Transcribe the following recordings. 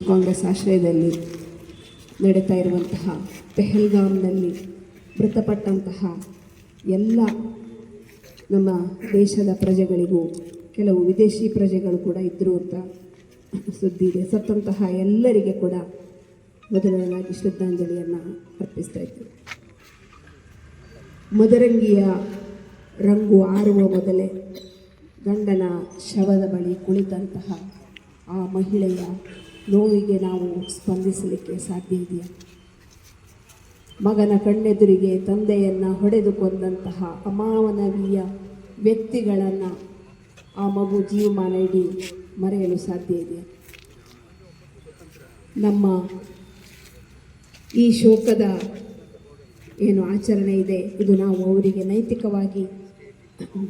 ಕಾಂಗ್ರೆಸ್ ಆಶ್ರಯದಲ್ಲಿ ನಡೀತಾ ಇರುವಂತಹ ಪೆಹಲ್ಗಾಮ್ನಲ್ಲಿ ಮೃತಪಟ್ಟಂತಹ ಎಲ್ಲ ನಮ್ಮ ದೇಶದ ಪ್ರಜೆಗಳಿಗೂ ಕೆಲವು ವಿದೇಶಿ ಪ್ರಜೆಗಳು ಕೂಡ ಇದ್ದರು ಅಂತ ಸುದ್ದಿ ಇದೆ. ಸತ್ತಂತಹ ಎಲ್ಲರಿಗೆ ಕೂಡ ಮೊದಲನೇದಾಗಿ ಶ್ರದ್ಧಾಂಜಲಿಯನ್ನು ಅರ್ಪಿಸ್ತಾ ಇದ್ದೇವೆ. ಮದರಂಗಿಯ ರಂಗು ಆರುವ ಮೊದಲೇ ಗಂಡನ ಶವದ ಬಳಿ ಕುಳಿತಂತಹ ಆ ಮಹಿಳೆಯ ನೋವಿಗೆ ನಾವು ಸ್ಪಂದಿಸಲಿಕ್ಕೆ ಸಾಧ್ಯ ಇದೆಯಾ? ಮಗನ ಕಣ್ಣೆದುರಿಗೆ ತಂದೆಯನ್ನು ಹೊಡೆದು ಕೊಂದಂತಹ ಅಮಾನವೀಯ ವ್ಯಕ್ತಿಗಳನ್ನು ಆ ಮಗು ಜೀವಮಾನ ಇಡೀ ಮರೆಯಲು ಸಾಧ್ಯ ಇದೆಯಾ? ನಮ್ಮ ಈ ಶೋಕದ ಏನು ಆಚರಣೆ ಇದೆ, ಇದು ನಾವು ಅವರಿಗೆ ನೈತಿಕವಾಗಿ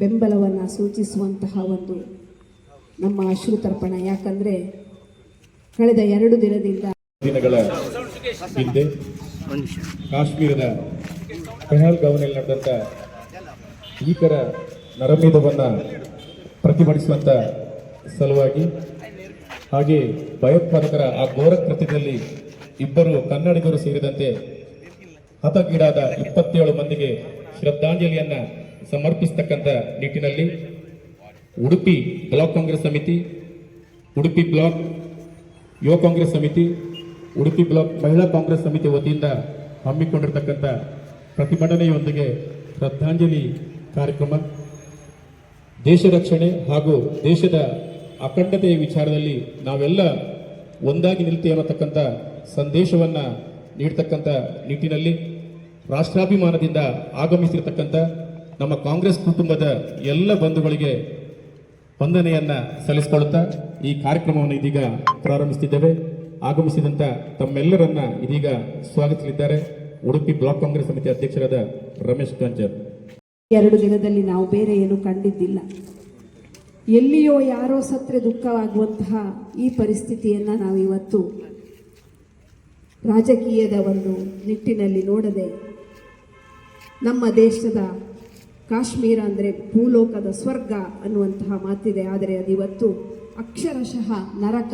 ಬೆಂಬಲವನ್ನು ಸೂಚಿಸುವಂತಹ ಒಂದು ನಮ್ಮ ಅಶ್ರುತರ್ಪಣ. ಯಾಕಂದರೆ ಕಳೆದ 2 ದಿನಗಳ ಹಿಂದೆ ಕಾಶ್ಮೀರದ ಪೆಹಲ್ಗಾಮ್ನಲ್ಲಿ ನಡೆದಂಥ ಭೀಕರ ನರಮೇಧವನ್ನು ಪ್ರತಿಭಟಿಸುವಂಥ ಸಲುವಾಗಿ ಹಾಗೆ ಭಯೋತ್ಪಾದಕರ ಆ ಘೋರ ಕೃತ್ಯದಲ್ಲಿ 2 ಕನ್ನಡಿಗರು ಸೇರಿದಂತೆ ಹತಗೀಡಾದ 27 ಮಂದಿಗೆ ಶ್ರದ್ಧಾಂಜಲಿಯನ್ನು ಸಮರ್ಪಿಸತಕ್ಕಂಥ ನಿಟ್ಟಿನಲ್ಲಿ ಉಡುಪಿ ಬ್ಲಾಕ್ ಕಾಂಗ್ರೆಸ್ ಸಮಿತಿ, ಉಡುಪಿ ಬ್ಲಾಕ್ ಯುವ ಕಾಂಗ್ರೆಸ್ ಸಮಿತಿ, ಉಡುಪಿ ಬ್ಲಾಕ್ ಮಹಿಳಾ ಕಾಂಗ್ರೆಸ್ ಸಮಿತಿ ವತಿಯಿಂದ ಹಮ್ಮಿಕೊಂಡಿರತಕ್ಕಂಥ ಪ್ರತಿಭಟನೆಯೊಂದಿಗೆ ಶ್ರದ್ಧಾಂಜಲಿ ಕಾರ್ಯಕ್ರಮ ದೇಶ ರಕ್ಷಣೆ ಹಾಗೂ ದೇಶದ ಅಖಂಡತೆಯ ವಿಚಾರದಲ್ಲಿ ನಾವೆಲ್ಲ ಒಂದಾಗಿ ನಿಲ್ತೇವೆ ಅನ್ನತಕ್ಕಂಥ ಸಂದೇಶವನ್ನು ನೀಡತಕ್ಕಂಥ ನಿಟ್ಟಿನಲ್ಲಿ ರಾಷ್ಟ್ರಾಭಿಮಾನದಿಂದ ಆಗಮಿಸಿರತಕ್ಕಂಥ ನಮ್ಮ ಕಾಂಗ್ರೆಸ್ ಕುಟುಂಬದ ಎಲ್ಲ ಬಂಧುಗಳಿಗೆ ವಂದನೆಯನ್ನು ಸಲ್ಲಿಸಿಕೊಳ್ಳುತ್ತಾ ಈ ಕಾರ್ಯಕ್ರಮವನ್ನು ಇದೀಗ ಪ್ರಾರಂಭಿಸುತ್ತಿದ್ದೇವೆ. ಆಗಮಿಸಿದಂಥ ತಮ್ಮೆಲ್ಲರನ್ನ ಇದೀಗ ಸ್ವಾಗತಿಸಲಿದ್ದಾರೆ ಉಡುಪಿ ಬ್ಲಾಕ್ ಕಾಂಗ್ರೆಸ್ ಸಮಿತಿ ಅಧ್ಯಕ್ಷರಾದ ರಮೇಶ್ ಗಂಜರ್. 2 ದಿನದಲ್ಲಿ ನಾವು ಬೇರೆ ಏನು ಕಂಡಿದ್ದಿಲ್ಲ. ಎಲ್ಲಿಯೋ ಯಾರೋ ಸತ್ರೆ ದುಃಖವಾಗುವಂತಹ ಈ ಪರಿಸ್ಥಿತಿಯನ್ನು ನಾವಿವತ್ತು ರಾಜಕೀಯದ ಒಂದು ನಿಟ್ಟಿನಲ್ಲಿ ನೋಡದೆ, ನಮ್ಮ ದೇಶದ ಕಾಶ್ಮೀರ ಅಂದರೆ ಭೂಲೋಕದ ಸ್ವರ್ಗ ಅನ್ನುವಂತಹ ಮಾತಿದೆ. ಆದರೆ ಅದಿವತ್ತು ಅಕ್ಷರಶಃ ನರಕ.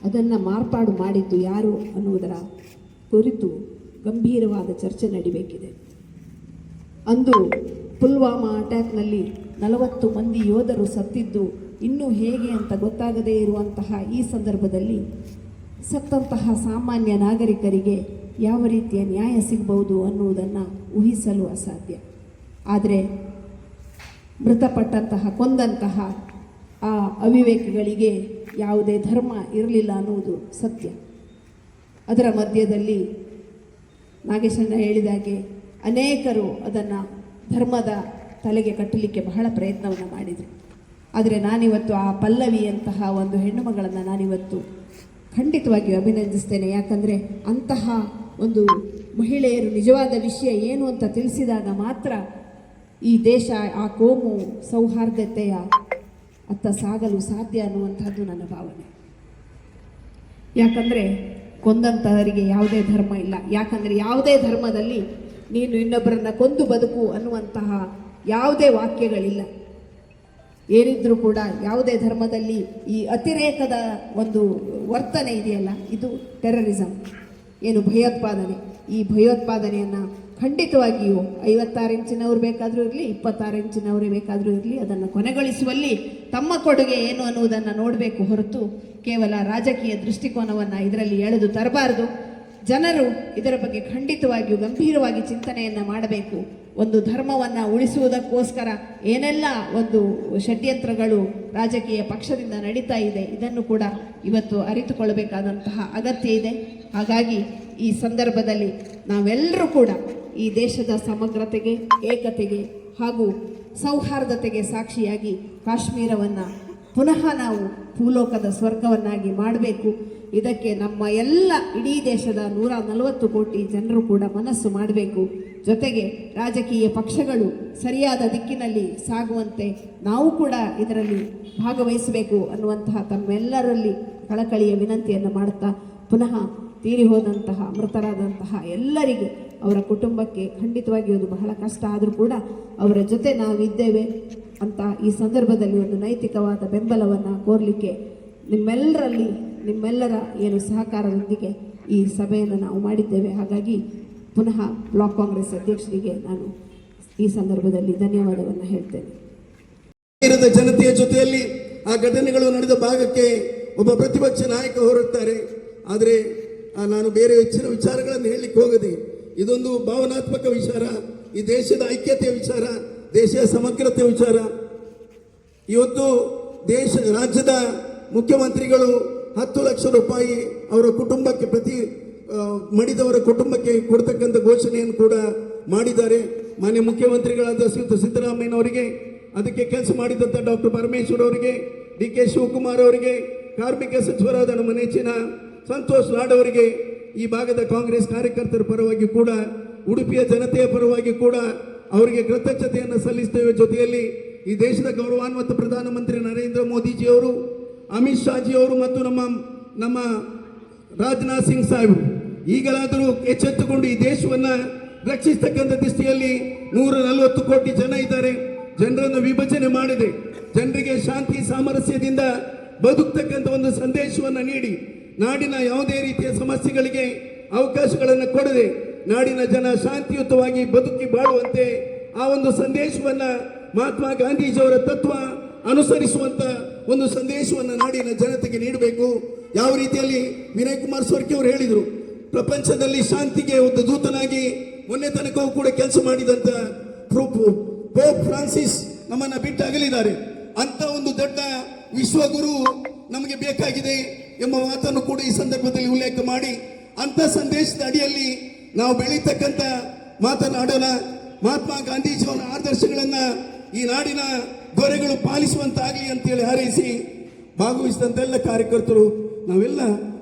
ಅದನ್ನು ಮಾರ್ಪಾಡು ಮಾಡಿದ್ದು ಯಾರು ಅನ್ನುವುದರ ಕುರಿತು ಗಂಭೀರವಾದ ಚರ್ಚೆ ನಡೀಬೇಕಿದೆ. ಅಂದು ಪುಲ್ವಾಮಾ ಅಟ್ಯಾಕ್ನಲ್ಲಿ 40 ಮಂದಿ ಯೋಧರು ಸತ್ತಿದ್ದು ಇನ್ನೂ ಹೇಗೆ ಅಂತ ಗೊತ್ತಾಗದೇ ಇರುವಂತಹ ಈ ಸಂದರ್ಭದಲ್ಲಿ ಸತ್ತಂತಹ ಸಾಮಾನ್ಯ ನಾಗರಿಕರಿಗೆ ಯಾವ ರೀತಿಯ ನ್ಯಾಯ ಸಿಗಬಹುದು ಅನ್ನುವುದನ್ನು ಊಹಿಸಲು ಅಸಾಧ್ಯ. ಆದರೆ ಮೃತಪಟ್ಟಂತಹ ಕೊಂದಂತಹ ಆ ಅವಿವೇಕಿಗಳಿಗೆ ಯಾವುದೇ ಧರ್ಮ ಇರಲಿಲ್ಲ ಅನ್ನುವುದು ಸತ್ಯ. ಅದರ ಮಧ್ಯದಲ್ಲಿ ನಾಗೇಶಣ್ಣ ಹೇಳಿದಾಗೆ ಅನೇಕರು ಅದನ್ನು ಧರ್ಮದ ತಲೆಗೆ ಕಟ್ಟಲಿಕ್ಕೆ ಬಹಳ ಪ್ರಯತ್ನವನ್ನು ಮಾಡಿದರು. ಆದರೆ ನಾನಿವತ್ತು ಆ ಪಲ್ಲವಿಯಂತಹ ಒಂದು ಹೆಣ್ಣು ಮಗಳನ್ನು ನಾನಿವತ್ತು ಖಂಡಿತವಾಗಿಯೂ ಅಭಿನಂದಿಸ್ತೇನೆ. ಯಾಕಂದರೆ ಅಂತಹ ಒಂದು ಮಹಿಳೆಯರು ನಿಜವಾದ ವಿಷಯ ಏನು ಅಂತ ತಿಳಿಸಿದಾಗ ಮಾತ್ರ ಈ ದೇಶ ಆ ಕೋಮು ಸೌಹಾರ್ದತೆಯ ಅತ್ತ ಸಾಗಲು ಸಾಧ್ಯ ಅನ್ನುವಂಥದ್ದು ನನ್ನ ಭಾವನೆ. ಯಾಕಂದರೆ ಕೊಂದಂತಹವರಿಗೆ ಯಾವುದೇ ಧರ್ಮ ಇಲ್ಲ. ಯಾಕಂದರೆ ಯಾವುದೇ ಧರ್ಮದಲ್ಲಿ ನೀನು ಇನ್ನೊಬ್ಬರನ್ನ ಕೊಂದು ಬದುಕು ಅನ್ನುವಂತಹ ಯಾವುದೇ ವಾಕ್ಯಗಳಿಲ್ಲ. ಏನಿದ್ರೂ ಕೂಡ ಯಾವುದೇ ಧರ್ಮದಲ್ಲಿ ಈ ಅತಿರೇಕದ ಒಂದು ವರ್ತನೆ ಇದೆಯಲ್ಲ, ಇದು ಟೆರರಿಸಮ್, ಏನು ಭಯೋತ್ಪಾದನೆ. ಈ ಭಯೋತ್ಪಾದನೆಯನ್ನು ಖಂಡಿತವಾಗಿಯೂ 56 ಇಂಚಿನವರು ಬೇಕಾದರೂ ಇರಲಿ, 26 ಇಂಚಿನವರೇ ಬೇಕಾದರೂ ಇರಲಿ, ಅದನ್ನು ಕೊನೆಗೊಳಿಸುವಲ್ಲಿ ತಮ್ಮ ಕೊಡುಗೆ ಏನು ಅನ್ನುವುದನ್ನು ನೋಡಬೇಕು ಹೊರತು ಕೇವಲ ರಾಜಕೀಯ ದೃಷ್ಟಿಕೋನವನ್ನು ಇದರಲ್ಲಿ ಎಳೆದು ತರಬಾರದು. ಜನರು ಇದರ ಬಗ್ಗೆ ಖಂಡಿತವಾಗಿಯೂ ಗಂಭೀರವಾಗಿ ಚಿಂತನೆಯನ್ನು ಮಾಡಬೇಕು. ಒಂದು ಧರ್ಮವನ್ನು ಉಳಿಸುವುದಕ್ಕೋಸ್ಕರ ಏನೆಲ್ಲ ಒಂದು ಷಡ್ಯಂತ್ರಗಳು ರಾಜಕೀಯ ಪಕ್ಷದಿಂದ ನಡೀತಾ ಇದೆ, ಇದನ್ನು ಕೂಡ ಇವತ್ತು ಅರಿತುಕೊಳ್ಳಬೇಕಾದಂತಹ ಅಗತ್ಯ ಇದೆ. ಹಾಗಾಗಿ ಈ ಸಂದರ್ಭದಲ್ಲಿ ನಾವೆಲ್ಲರೂ ಕೂಡ ಈ ದೇಶದ ಸಮಗ್ರತೆಗೆ, ಏಕತೆಗೆ ಹಾಗೂ ಸೌಹಾರ್ದತೆಗೆ ಸಾಕ್ಷಿಯಾಗಿ ಕಾಶ್ಮೀರವನ್ನು ಪುನಃ ನಾವು ಭೂಲೋಕದ ಸ್ವರ್ಗವನ್ನಾಗಿ ಮಾಡಬೇಕು. ಇದಕ್ಕೆ ನಮ್ಮ ಎಲ್ಲ ಇಡೀ ದೇಶದ 140 ಕೋಟಿ ಜನರು ಕೂಡ ಮನಸ್ಸು ಮಾಡಬೇಕು. ಜೊತೆಗೆ ರಾಜಕೀಯ ಪಕ್ಷಗಳು ಸರಿಯಾದ ದಿಕ್ಕಿನಲ್ಲಿ ಸಾಗುವಂತೆ ನಾವು ಕೂಡ ಇದರಲ್ಲಿ ಭಾಗವಹಿಸಬೇಕು ಅನ್ನುವಂತಹ ತಮ್ಮೆಲ್ಲರಲ್ಲಿ ಕಳಕಳಿಯ ವಿನಂತಿಯನ್ನು ಮಾಡುತ್ತಾ, ಪುನಃ ತೀರಿ ಹೋದಂತಹ ಮೃತರಾದಂತಹ ಎಲ್ಲರಿಗೆ, ಅವರ ಕುಟುಂಬಕ್ಕೆ ಖಂಡಿತವಾಗಿ ಅದು ಬಹಳ ಕಷ್ಟ ಆದರೂ ಕೂಡ ಅವರ ಜೊತೆ ನಾವಿದ್ದೇವೆ ಅಂತ ಈ ಸಂದರ್ಭದಲ್ಲಿ ಒಂದು ನೈತಿಕವಾದ ಬೆಂಬಲವನ್ನು ಕೋರಲಿಕ್ಕೆ ನಿಮ್ಮೆಲ್ಲರಲ್ಲಿ ನಿಮ್ಮೆಲ್ಲರ ಏನು ಸಹಕಾರದೊಂದಿಗೆ ಈ ಸಭೆಯನ್ನು ನಾವು ಮಾಡಿದ್ದೇವೆ. ಹಾಗಾಗಿ ಪುನಃ ಬ್ಲಾಕ್ ಕಾಂಗ್ರೆಸ್ ಅಧ್ಯಕ್ಷರಿಗೆ ನಾನು ಈ ಸಂದರ್ಭದಲ್ಲಿ ಧನ್ಯವಾದವನ್ನು ಹೇಳ್ತೇನೆ. ಜನತೆಯ ಜೊತೆಯಲ್ಲಿ ಆ ಘಟನೆಗಳು ನಡೆದ ಭಾಗಕ್ಕೆ ಒಬ್ಬ ಪ್ರತಿಪಕ್ಷ ನಾಯಕ ಹೊರಡ್ತಾರೆ. ಆದರೆ ನಾನು ಬೇರೆ ಹೆಚ್ಚಿನ ವಿಚಾರಗಳನ್ನು ಹೇಳಲಿಕ್ಕೆ ಹೋಗದೆ, ಇದೊಂದು ಭಾವನಾತ್ಮಕ ವಿಚಾರ, ಈ ದೇಶದ ಐಕ್ಯತೆಯ ವಿಚಾರ, ದೇಶದ ಸಮಗ್ರತೆಯ ವಿಚಾರ. ಇವತ್ತು ರಾಜ್ಯದ ಮುಖ್ಯಮಂತ್ರಿಗಳು 10 ಲಕ್ಷ ರೂಪಾಯಿ ಅವರ ಕುಟುಂಬಕ್ಕೆ ಮಡಿದವರ ಕುಟುಂಬಕ್ಕೆ ಕೊಡ್ತಕ್ಕಂಥ ಘೋಷಣೆಯನ್ನು ಕೂಡ ಮಾಡಿದ್ದಾರೆ. ಮಾನ್ಯ ಮುಖ್ಯಮಂತ್ರಿಗಳಾದ ಶ್ರೀಯುತ ಸಿದ್ದರಾಮಯ್ಯನವರಿಗೆ, ಅದಕ್ಕೆ ಕೆಲಸ ಮಾಡಿದಂಥ ಡಾಕ್ಟರ್ ಪರಮೇಶ್ವರ್ ಅವರಿಗೆ, DK ಶಿವಕುಮಾರ್ ಅವರಿಗೆ, ಕಾರ್ಮಿಕ ಸಚಿವರಾದ ನಮ್ಮ ನೆಚ್ಚಿನ ಸಂತೋಷ್ ಲಾಡ್ ಅವರಿಗೆ, ಈ ಭಾಗದ ಕಾಂಗ್ರೆಸ್ ಕಾರ್ಯಕರ್ತರ ಪರವಾಗಿ ಕೂಡ, ಉಡುಪಿಯ ಜನತೆಯ ಪರವಾಗಿ ಕೂಡ ಅವರಿಗೆ ಕೃತಜ್ಞತೆಯನ್ನು ಸಲ್ಲಿಸ್ತೇವೆ. ಜೊತೆಯಲ್ಲಿ ಈ ದೇಶದ ಗೌರವಾನ್ವಿತ ಪ್ರಧಾನಮಂತ್ರಿ ನರೇಂದ್ರ ಮೋದಿಜಿಯವರು, ಅಮಿತ್ ಶಾಜಿಯವರು ಮತ್ತು ನಮ್ಮ ರಾಜನಾಥ್ ಸಿಂಗ್ ಸಾಹೇಬರು ಈಗಲಾದರೂ ಎಚ್ಚೆತ್ತುಕೊಂಡು ಈ ದೇಶವನ್ನು ರಕ್ಷಿಸತಕ್ಕಂಥ ದಿಸೆಯಲ್ಲಿ 140 ಕೋಟಿ ಜನ ಇದ್ದಾರೆ. ಜನರನ್ನು ವಿಭಜನೆ ಮಾಡದೆ ಜನರಿಗೆ ಶಾಂತಿ ಸಾಮರಸ್ಯದಿಂದ ಬದುಕ್ತಕ್ಕಂಥ ಒಂದು ಸಂದೇಶವನ್ನು ನೀಡಿ, ನಾಡಿನ ಯಾವುದೇ ರೀತಿಯ ಸಮಸ್ಯೆಗಳಿಗೆ ಅವಕಾಶಗಳನ್ನು ಕೊಡದೆ ನಾಡಿನ ಜನ ಶಾಂತಿಯುತವಾಗಿ ಬದುಕಿ ಬಾಳುವಂತೆ ಆ ಒಂದು ಸಂದೇಶವನ್ನು ಮಹಾತ್ಮ ಗಾಂಧೀಜಿಯವರ ತತ್ವ ಅನುಸರಿಸುವಂತ ಒಂದು ಸಂದೇಶವನ್ನು ನಾಡಿನ ಜನತೆಗೆ ನೀಡಬೇಕು. ಯಾವ ರೀತಿಯಲ್ಲಿ ವಿನಯ್ ಕುಮಾರ್ ಸೊರ್ಕೆ ಅವರು ಹೇಳಿದರು, ಪ್ರಪಂಚದಲ್ಲಿ ಶಾಂತಿಗೆ ಒಂದು ದೂತನಾಗಿ ಮೊನ್ನೆ ತನಕವೂ ಕೂಡ ಕೆಲಸ ಮಾಡಿದಂತ ಪೋಪ್ ಫ್ರಾನ್ಸಿಸ್ ನಮ್ಮನ್ನ ಬಿಟ್ಟು ಅಗಲಿದ್ದಾರೆ. ಅಂತ ಒಂದು ದೊಡ್ಡ ವಿಶ್ವಗುರು ನಮಗೆ ಬೇಕಾಗಿದೆ ಎಂಬ ಮಾತನ್ನು ಕೂಡ ಈ ಸಂದರ್ಭದಲ್ಲಿ ಉಲ್ಲೇಖ ಮಾಡಿ, ಅಂತ ಸಂದೇಶದ ಅಡಿಯಲ್ಲಿ ನಾವು ಬೆಳೀತಕ್ಕಂಥ ಮಾತನಾಡೋಣ. ಮಹಾತ್ಮ ಗಾಂಧೀಜಿಯವರ ಆದರ್ಶಗಳನ್ನ ಈ ನಾಡಿನ ದೊರೆಗಳು ಪಾಲಿಸುವಂತಾಗಲಿ ಅಂತೇಳಿ ಹಾರೈಸಿ ಭಾಗವಹಿಸಿದಂತೆಲ್ಲ ಕಾರ್ಯಕರ್ತರು ನಾವೆಲ್ಲ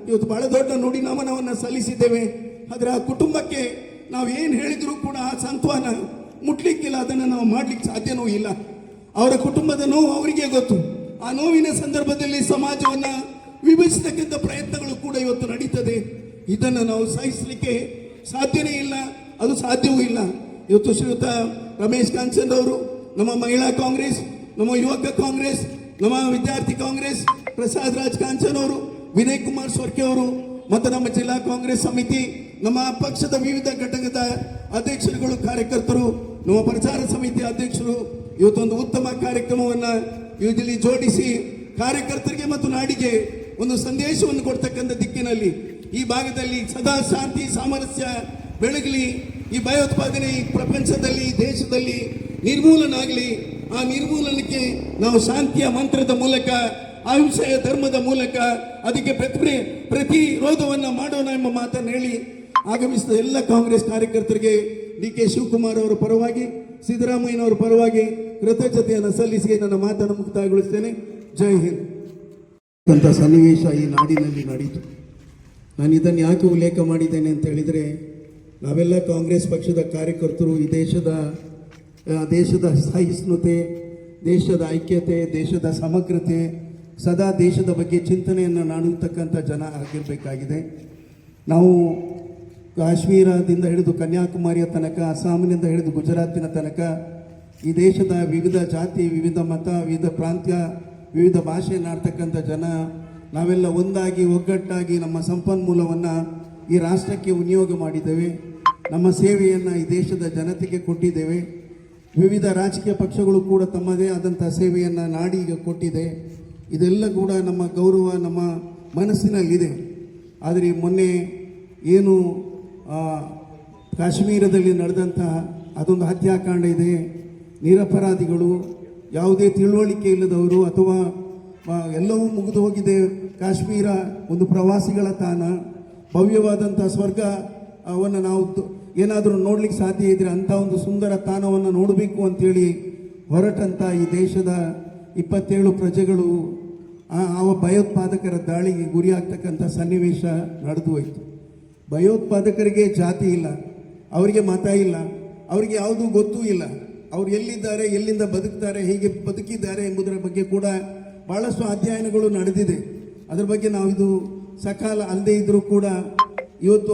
ಇವತ್ತು ಬಹಳ ದೊಡ್ಡ ನುಡಿನಮನವನ್ನು ಸಲ್ಲಿಸಿದ್ದೇವೆ. ಆದರೆ ಆ ಕುಟುಂಬಕ್ಕೆ ನಾವು ಏನು ಹೇಳಿದರೂ ಕೂಡ ಆ ಸಂತಾನ ಮುಟ್ಲಿಕ್ಕಿಲ್ಲ, ಅದನ್ನು ನಾವು ಮಾಡ್ಲಿಕ್ಕೆ ಸಾಧ್ಯನೂ ಇಲ್ಲ. ಅವರ ಕುಟುಂಬದ ನೋವು ಅವರಿಗೆ ಗೊತ್ತು. ಆ ನೋವಿನ ಸಂದರ್ಭದಲ್ಲಿ ಸಮಾಜವನ್ನು ವಿಭಜಿಸತಕ್ಕಂಥ ಪ್ರಯತ್ನಗಳು ಕೂಡ ಇವತ್ತು ನಡೀತದೆ. ಇದನ್ನು ನಾವು ಸಹಿಸಲಿಕ್ಕೆ ಸಾಧ್ಯನೇ ಇಲ್ಲ, ಅದು ಸಾಧ್ಯವೂ ಇಲ್ಲ. ಇವತ್ತು ಶ್ರೀಯುತ ರಮೇಶ್ ಕಾಂಚನ್ ಅವರು, ನಮ್ಮ ಮಹಿಳಾ ಕಾಂಗ್ರೆಸ್, ನಮ್ಮ ಯುವಕ ಕಾಂಗ್ರೆಸ್, ನಮ್ಮ ವಿದ್ಯಾರ್ಥಿ ಕಾಂಗ್ರೆಸ್ ಪ್ರಸಾದ್ ರಾಜ್ ಕಾಂಚನ್ ಅವರು, ವಿನಯ್ ಕುಮಾರ್ ಸೊರ್ಕೆ ಅವರು ಮತ್ತು ನಮ್ಮ ಜಿಲ್ಲಾ ಕಾಂಗ್ರೆಸ್ ಸಮಿತಿ, ನಮ್ಮ ಪಕ್ಷದ ವಿವಿಧ ಘಟಕದ ಅಧ್ಯಕ್ಷರುಗಳು, ಕಾರ್ಯಕರ್ತರು, ನಮ್ಮ ಪ್ರಚಾರ ಸಮಿತಿ ಅಧ್ಯಕ್ಷರು ಇವತ್ತೊಂದು ಉತ್ತಮ ಕಾರ್ಯಕ್ರಮವನ್ನು ಇಲ್ಲಿ ಜೋಡಿಸಿ ಕಾರ್ಯಕರ್ತರಿಗೆ ಮತ್ತು ನಾಡಿಗೆ ಒಂದು ಸಂದೇಶವನ್ನು ಕೊಡ್ತಕ್ಕಂಥ ದಿಕ್ಕಿನಲ್ಲಿ ಈ ಭಾಗದಲ್ಲಿ ಸದಾ ಶಾಂತಿ ಸಾಮರಸ್ಯ ಬೆಳಗಲಿ, ಈ ಭಯೋತ್ಪಾದನೆ ಈ ಪ್ರಪಂಚದಲ್ಲಿ ದೇಶದಲ್ಲಿ ನಿರ್ಮೂಲನ ಆಗಲಿ. ಆ ನಿರ್ಮೂಲನಕ್ಕೆ ನಾವು ಶಾಂತಿಯ ಮಂತ್ರದ ಮೂಲಕ, ಅಹಿಂಸೆಯ ಧರ್ಮದ ಮೂಲಕ ಅದಕ್ಕೆ ಪ್ರತಿರೋಧವನ್ನು ಮಾಡೋಣ ಎಂಬ ಮಾತನ್ನು ಹೇಳಿ ಆಗಮಿಸಿದ ಎಲ್ಲ ಕಾಂಗ್ರೆಸ್ ಕಾರ್ಯಕರ್ತರಿಗೆ DK ಶಿವಕುಮಾರ್ ಅವರ ಪರವಾಗಿ, ಸಿದ್ದರಾಮಯ್ಯನವರ ಪರವಾಗಿ ಕೃತಜ್ಞತೆಯನ್ನು ಸಲ್ಲಿಸಿ ನನ್ನ ಮಾತನ್ನು ಮುಕ್ತಾಯಗೊಳಿಸ್ತೇನೆ. ಜೈ ಹಿಂದ್. ಅಂತ ಸನ್ನಿವೇಶ ಈ ನಾಡಿನಲ್ಲಿ ನಡೆಯಿತು. ನಾನು ಇದನ್ನು ಯಾಕೆ ಉಲ್ಲೇಖ ಮಾಡಿದ್ದೇನೆ ಅಂತ ಹೇಳಿದರೆ, ನಾವೆಲ್ಲ ಕಾಂಗ್ರೆಸ್ ಪಕ್ಷದ ಕಾರ್ಯಕರ್ತರು ಈ ದೇಶದ ಸಹಿಷ್ಣುತೆ, ದೇಶದ ಐಕ್ಯತೆ, ದೇಶದ ಸಮಗ್ರತೆ, ಸದಾ ದೇಶದ ಬಗ್ಗೆ ಚಿಂತನೆಯನ್ನು ಮಾಡುತ್ತಕ್ಕಂಥ ಜನ ಆಗಿರಬೇಕಾಗಿದೆ. ನಾವು ಕಾಶ್ಮೀರದಿಂದ ಹಿಡಿದು ಕನ್ಯಾಕುಮಾರಿಯ ತನಕ, ಅಸ್ಸಾಮಿನಿಂದ ಹಿಡಿದು ಗುಜರಾತಿನ ತನಕ ಈ ದೇಶದ ವಿವಿಧ ಜಾತಿ, ವಿವಿಧ ಮತ, ವಿವಿಧ ಪ್ರಾಂತ್ಯ, ವಿವಿಧ ಭಾಷೆಯನ್ನಾಡ್ತಕ್ಕಂಥ ಜನ ನಾವೆಲ್ಲ ಒಂದಾಗಿ ಒಗ್ಗಟ್ಟಾಗಿ ನಮ್ಮ ಸಂಪನ್ಮೂಲವನ್ನು ಈ ರಾಷ್ಟ್ರಕ್ಕೆ ವಿನಿಯೋಗ ಮಾಡಿದ್ದೇವೆ. ನಮ್ಮ ಸೇವೆಯನ್ನು ಈ ದೇಶದ ಜನತೆಗೆ ಕೊಟ್ಟಿದ್ದೇವೆ. ವಿವಿಧ ರಾಜಕೀಯ ಪಕ್ಷಗಳು ಕೂಡ ತಮ್ಮದೇ ಆದಂಥ ಸೇವೆಯನ್ನು ನಾಡಿಗೆ ಕೊಟ್ಟಿದೆ. ಇದೆಲ್ಲ ಕೂಡ ನಮ್ಮ ಗೌರವ ನಮ್ಮ ಮನಸ್ಸಿನಲ್ಲಿದೆ. ಆದರೆ ಮೊನ್ನೆ ಏನು ಕಾಶ್ಮೀರದಲ್ಲಿ ನಡೆದಂತಹ ಅದೊಂದು ಹತ್ಯಾಕಾಂಡ ಇದೆ. ನಿರಪರಾಧಿಗಳು, ಯಾವುದೇ ತಿಳುವಳಿಕೆ ಇಲ್ಲದವರು, ಅಥವಾ ಎಲ್ಲವೂ ಮುಗಿದು ಹೋಗಿದೆ. ಕಾಶ್ಮೀರ ಒಂದು ಪ್ರವಾಸಿಗಳ ತಾಣ, ಭವ್ಯವಾದಂಥ ಸ್ವರ್ಗ ಅವನ್ನು ನಾವು ಏನಾದರೂ ನೋಡ್ಲಿಕ್ಕೆ ಸಾಧ್ಯ ಇದ್ರೆ ಅಂಥ ಒಂದು ಸುಂದರ ತಾಣವನ್ನು ನೋಡಬೇಕು ಅಂತೇಳಿ ಹೊರಟಂಥ ಈ ದೇಶದ 27 ಪ್ರಜೆಗಳು ಆ ಭಯೋತ್ಪಾದಕರ ದಾಳಿಗೆ ಗುರಿಯಾಗ್ತಕ್ಕಂಥ ಸನ್ನಿವೇಶ ನಡೆದು ಹೋಯಿತು. ಭಯೋತ್ಪಾದಕರಿಗೆ ಜಾತಿ ಇಲ್ಲ, ಅವರಿಗೆ ಮತ ಇಲ್ಲ, ಅವರಿಗೆ ಯಾವುದೂ ಗೊತ್ತೂ ಇಲ್ಲ. ಅವರು ಎಲ್ಲಿದ್ದಾರೆ, ಎಲ್ಲಿಂದ ಬದುಕ್ತಾರೆ, ಹೇಗೆ ಬದುಕಿದ್ದಾರೆ ಎಂಬುದರ ಬಗ್ಗೆ ಕೂಡ ಭಾಳಷ್ಟು ಅಧ್ಯಯನಗಳು ನಡೆದಿದೆ. ಅದರ ಬಗ್ಗೆ ನಾವು ಇದು ಸಕಾಲ ಅಲ್ಲದೆ ಇದ್ದರೂ ಕೂಡ ಇವತ್ತು